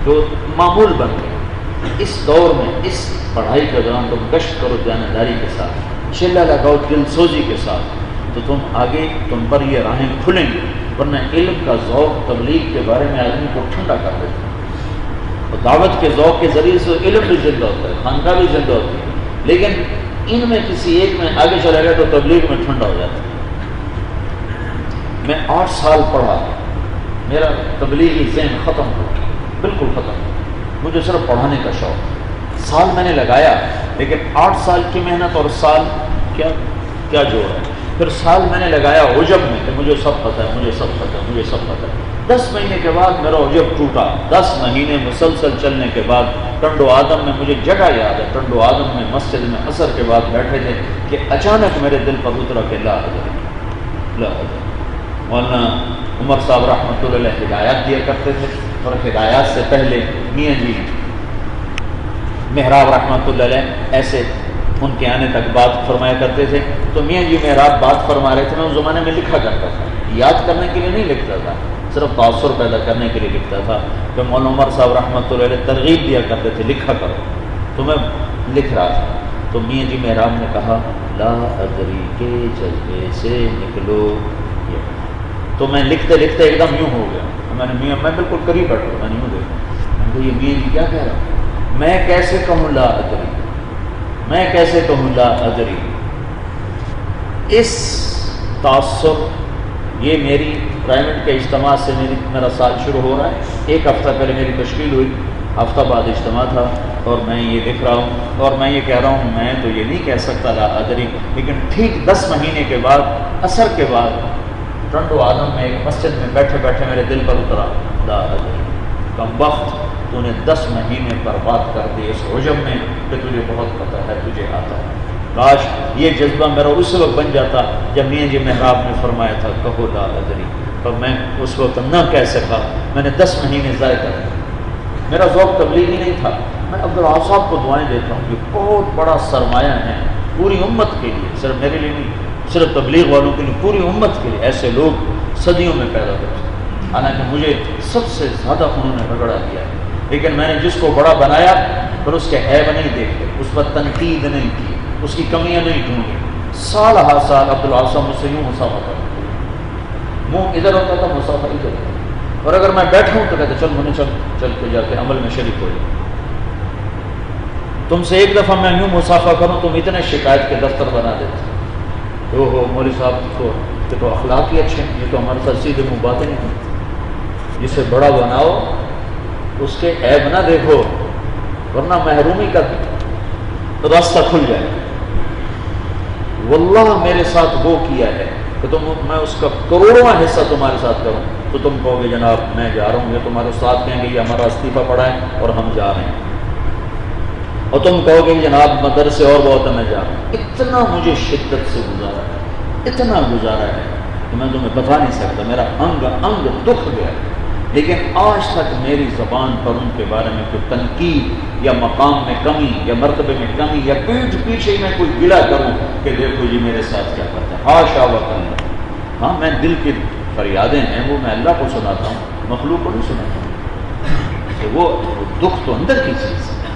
جو معمول بن گیا. اس دور میں اس پڑھائی کے دوران تم گشت کرو دیانتداری کے ساتھ، چلہ لگاؤ دل سوزی کے ساتھ، تو تم آگے تم پر یہ راہیں کھلیں گی. ورنہ علم کا ذوق تبلیغ کے بارے میں آدمی کو ٹھنڈا کر دیتا ہے، اور دعوت کے ذوق کے ذریعے سے علم بھی زندہ ہوتا ہے، خانقاہ بھی زندہ ہوتی ہے. لیکن ان میں کسی ایک میں آگے چلا گیا تو تبلیغ میں ٹھنڈا ہو جاتا ہے. میں 8 سال پڑھا، میرا تبلیغی ذہن ختم ہو گیا، بالکل ختم. مجھے صرف پڑھانے کا شوق. سال میں نے لگایا، لیکن 8 سال کی محنت اور سال کیا جوڑ ہے. پھر سال میں نے لگایا عجب میں کہ مجھے سب پتہ ہے، مجھے سب پتہ ہے، مجھے سب پتہ ہے. 10 مہینے کے بعد میرا عجب ٹوٹا. 10 مہینے مسلسل چلنے کے بعد ٹنڈو آدم میں مجھے جگہ یاد ہے، ٹنڈو آدم میں مسجد میں عصر کے بعد بیٹھے تھے کہ اچانک میرے دل پر اترا کہ لا حضرت لا حضرت. مولانا عمر صاحب رحمۃ اللہ علیہ ہدایات دیا کرتے تھے، اور ہدایات سے پہلے میاں جی محراب رحمۃ اللہ علیہ ایسے ان کے آنے تک بات فرمایا کرتے تھے. تو میاں جی محراب بات فرما رہے تھے، میں اس زمانے میں لکھا کرتا تھا، یاد کرنے کے لیے نہیں لکھتا تھا، صرف تاثر پیدا کرنے کے لیے لکھتا تھا کہ مولانا عمر صاحب رحمۃ اللہ علیہ ترغیب دیا کرتے تھے لکھا کرو، تو میں لکھ رہا تھا، تو میاں جی محراب نے کہا لا ادری کے جذبے سے نکلو، تو میں لکھتے لکھتے ایک دم یوں ہو گیا، میں نے میاں، میں بالکل قریب بیٹھا، میں نے یوں دیکھا، یہ میاں جی کیا کہہ رہا، میں کیسے کہوں لا ادری، میں کیسے کہوں لا ادری۔ اس تاثر، یہ میری پرائیویٹ کے اجتماع سے میرا سال شروع ہو رہا ہے، ایک ہفتہ پہلے میری تشکیل ہوئی، ہفتہ بعد اجتماع تھا، اور میں یہ لکھ رہا ہوں، اور میں یہ کہہ رہا ہوں میں تو یہ نہیں کہہ سکتا لا ادری، لیکن ٹھیک 10 مہینے کے بعد، عصر کے بعد، ٹنڈو آدم میں ایک مسجد میں بیٹھے بیٹھے میرے دل پر اترا لا ادری، کم وقت تو نے 10 مہینے برباد کر دیے اس عجب میں کہ تجھے بہت پتہ ہے، تجھے آتا ہے۔ کاش یہ جذبہ میرا اس وقت بن جاتا جب میاں جی محراب نے فرمایا تھا کہو لا ادری، اور میں اس وقت نہ کہہ سکا، میں نے 10 مہینے ضائع کر دیے۔ میرا ذوق تبلیغی نہیں تھا، میں عبدالعال صاحب کو دعائیں دیتا ہوں، یہ بہت بڑا سرمایہ ہے پوری امت کے لیے، صرف میرے لیے نہیں، صرف تبلیغ والوں کے لیے، پوری امت کے لیے ایسے لوگ صدیوں میں پیدا ہوتے، حالانکہ مجھے سب سے زیادہ انہوں نے رگڑا دیا ہے، لیکن میں نے جس کو بڑا بنایا پھر اس کے عیب نہیں دیکھے، اس پر تنقید نہیں کی، اس کی کمیاں نہیں ڈھونڈی، سال ہر سال عبدالعال صاحب مجھ سے یوں مسافہ کرتے، منہ ادھر ہوتا تھا مسافہ ادھر ہوتا، اور اگر میں بیٹھا ہوں تو کہتے چل مجھے چل کے جا کے عمل میں شریک ہو جائے، تم سے ایک دفعہ میں یوں مسافہ کروں تم اتنے شکایت کے دفتر بنا دیتے، ہو مولوی صاحب کو یہ تو اخلاق ہی اچھے ہیں، یہ تو ہمارے ساتھ سیدھے منہ باتیں نہیں ہوتی، جسے بڑا بناؤ اس کے عیب نہ دیکھو ورنہ محرومی کا راستہ کھل جائے۔ واللہ میرے ساتھ وہ کیا ہے کہ میں اس کا کروڑواں حصہ تمہارے ساتھ کروں تو تم کہو گے جناب میں جا رہا ہوں، یہ تمہارے ساتھ کہیں گے یہ ہمارا استعفیٰ پڑا ہے اور ہم جا رہے ہیں، اور تم کہو گے جناب مدرسے اور بہت ہے میں جا رہا ہوں۔ اتنا مجھے شدت سے گزارا ہے، اتنا گزارا ہے کہ میں تمہیں بتا نہیں سکتا، میرا انگ انگ دکھ گیا، لیکن آج تک میری زبان پر ان کے بارے میں کوئی تنقید یا مقام میں کمی یا مرتبے میں کمی یا پیٹھ پیچھے میں کوئی گلا کروں کہ دیکھو جی میرے ساتھ کیا کرتا ہے، ہاشا وکلا۔ ہاں میں دل کی فریادیں ہیں وہ میں اللہ کو سناتا ہوں، مخلوق کو نہیں سناتا ہوں، کہ وہ دکھ تو اندر کی چیز ہے،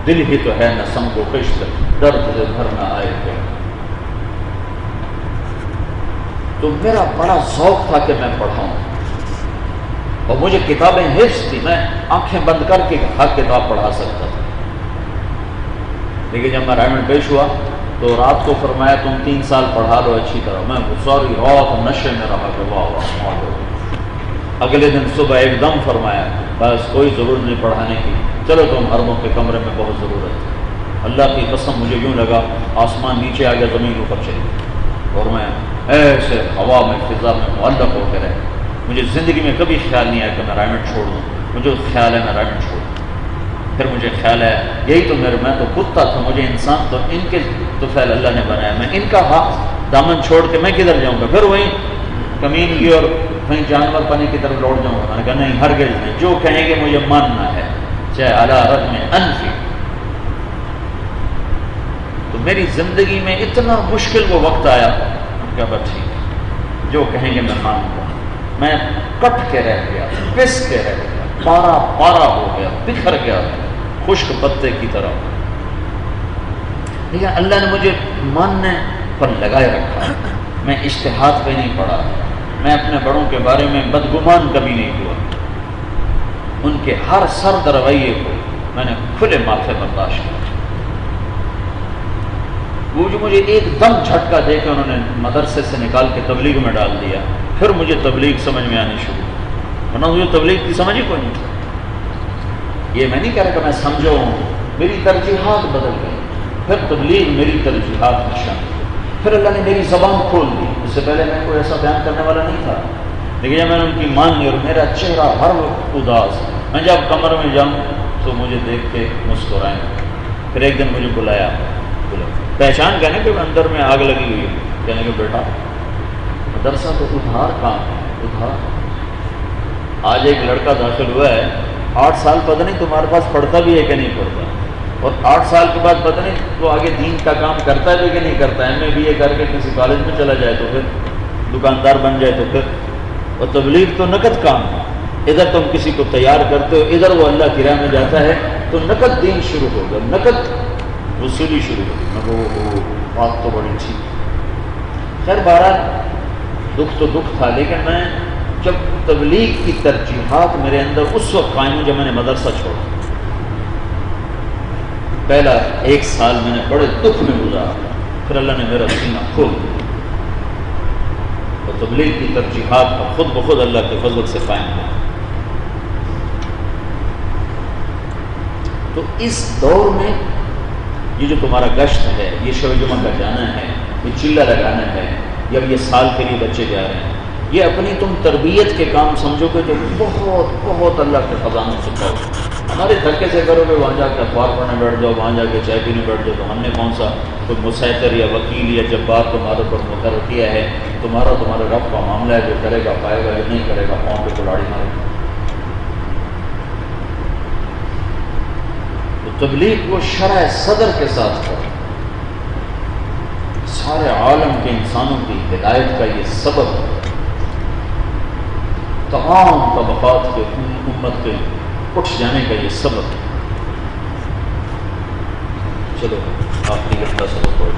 دل ہی تو ہے نہ سم کو کشت درد سے بھر نہ آئے گا۔ تو میرا بڑا ذوق تھا کہ میں پڑھاؤں، اور مجھے کتابیں حفظ تھی، میں آنکھیں بند کر کے ہر کتاب پڑھا سکتا تھا، لیکن جب میں رائمنڈ پیش ہوا تو رات کو فرمایا تم 3 سال پڑھا لو اچھی طرح، میں سوری رات نشے میں رہا کہ واہ واہ۔ اگلے دن صبح ایک دم فرمایا بس کوئی ضرورت نہیں پڑھانے کی، چلو تم حرموں کے کمرے میں بہت ضرورت ہے۔ اللہ کی قسم مجھے یوں لگا آسمان نیچے آ گیا زمین اوپر چلی، اور میں ایسے ہوا میں فضا میں معلق ہو کے رہے۔ مجھے زندگی میں کبھی خیال نہیں آیا کہ میں رائمنڈ چھوڑ دوں، مجھے خیال ہے میں رائمنڈ چھوڑ دوں، پھر مجھے خیال ہے یہی تو میں تو کتا تھا، مجھے انسان تو ان کے تو فعل اللہ نے بنایا، میں ان کا ہاتھ دامن چھوڑ کے میں کدھر جاؤں گا، پھر وہی کمینگی اور کہیں جانور پنے کی طرف لوٹ جاؤں گا۔ میں نے کہا نہیں ہرگز نہیں، جو کہیں گے مجھے ماننا ہے چاہے اعلیٰ رقم انفی۔ تو میری زندگی میں اتنا مشکل وہ وقت آیا کہ بس ٹھیک ہے جو کہیں گے میں مانوں گا۔ میں کٹ کے رہ گیا، پس کے رہ گیا، پارا پارا ہو گیا، بکھر گیا خشک پتے کی طرح، لیکن اللہ نے مجھے ماننے پر لگائے رکھا۔ میں اجتہاد پہ نہیں پڑا، میں اپنے بڑوں کے بارے میں بدگمان کبھی نہیں ہوا، ان کے ہر سرد رویے کو میں نے کھلے ماتھے برداشت کیا۔ وہ جو مجھے ایک دم جھٹکا دے کے انہوں نے مدرسے سے نکال کے تبلیغ میں ڈال دیا، پھر مجھے تبلیغ سمجھ میں آنی شروع، ورنہ مجھے تبلیغ کی سمجھ ہی کوئی نہیں تھی۔ یہ میں نہیں کہہ رہا کہ میں سمجھا ہوں، میری ترجیحات بدل گئی، پھر تبلیغ میری ترجیحات میں شامل، پھر اللہ نے میری زبان کھول دی۔ اس سے پہلے میں کوئی ایسا بیان کرنے والا نہیں تھا، لیکن جب میں نے ان کی مان لی اور میرا چہرہ ہر وقت اداس، میں جب کمر میں جاؤں تو مجھے دیکھ کے مسکرائیں۔ پھر ایک دن مجھے بلایا، پہچان کہنے کہ اندر میں آگ لگی ہوئی ہے، کہنے کہ بیٹا مدرسہ تو ادھار کام ہے، ادھار۔ آج ایک لڑکا داخل ہوا ہے، 8 سال پتہ نہیں تمہارے پاس پڑھتا بھی ہے کہ نہیں پڑھتا، اور 8 سال کے بعد پتہ نہیں تو آگے دین کا کام کرتا ہے کہ نہیں کرتا ہے، ایم اے بی اے کر کے کسی کالج میں چلا جائے تو پھر دکاندار بن جائے تو پھر اور تبلیغ تو نقد کام ہے. ادھر تم کسی کو تیار کرتے ہو، ادھر وہ اللہ کی راہ میں جاتا ہے، تو نقد دین شروع ہوگا، نقد وصولی شروع ہوگی. میں وہ بات تو بڑی تھی. خیر بہرحال دکھ تو دکھ تھا، لیکن میں جب تبلیغ کی ترجیحات میرے اندر اس وقت قائم ہوئی جب میں نے مدرسہ چھوڑا. پہلا 1 سال میں نے بڑے دکھ میں گزارا، پھر اللہ نے میرا سینہ کھول دیا اور تبلیغ کی ترجیحات پر خود بخود اللہ کے فضل سے قائم ہوا. تو اس دور میں یہ جو تمہارا گشت ہے، یہ شب جمعہ کا جانا ہے، یہ چلہ لگانا ہے، جب یہ سال کے لیے بچے جا رہے ہیں، یہ اپنی تم تربیت کے کام سمجھو گے جو بہت بہت اللہ کے خزانے سے پاؤ. ہمارے دھکے سے کرو گے، وہاں جا کے اخبار پڑھنے بیٹھ جاؤ، وہاں جا کے چائے پینے بیٹھ جاؤ، تو ہم نے کون سا کوئی مسیطر یا وکیل یا جبار تمہارے پر مقرر کیا ہے؟ تمہارے رب کا معاملہ ہے، جو کرے گا پائے گا، جو نہیں کرے گا پاؤں پہ کلاڑی مارے گا. تو تبلیغ کو شرح صدر کے ساتھ کرو. سارے عالم کے انسانوں کی ہدایت کا یہ سبب ہے، تمام طبقات کے امت کے اٹھ جانے کا یہ سبب ہے. چلو آخری گھنٹہ سبق پڑھ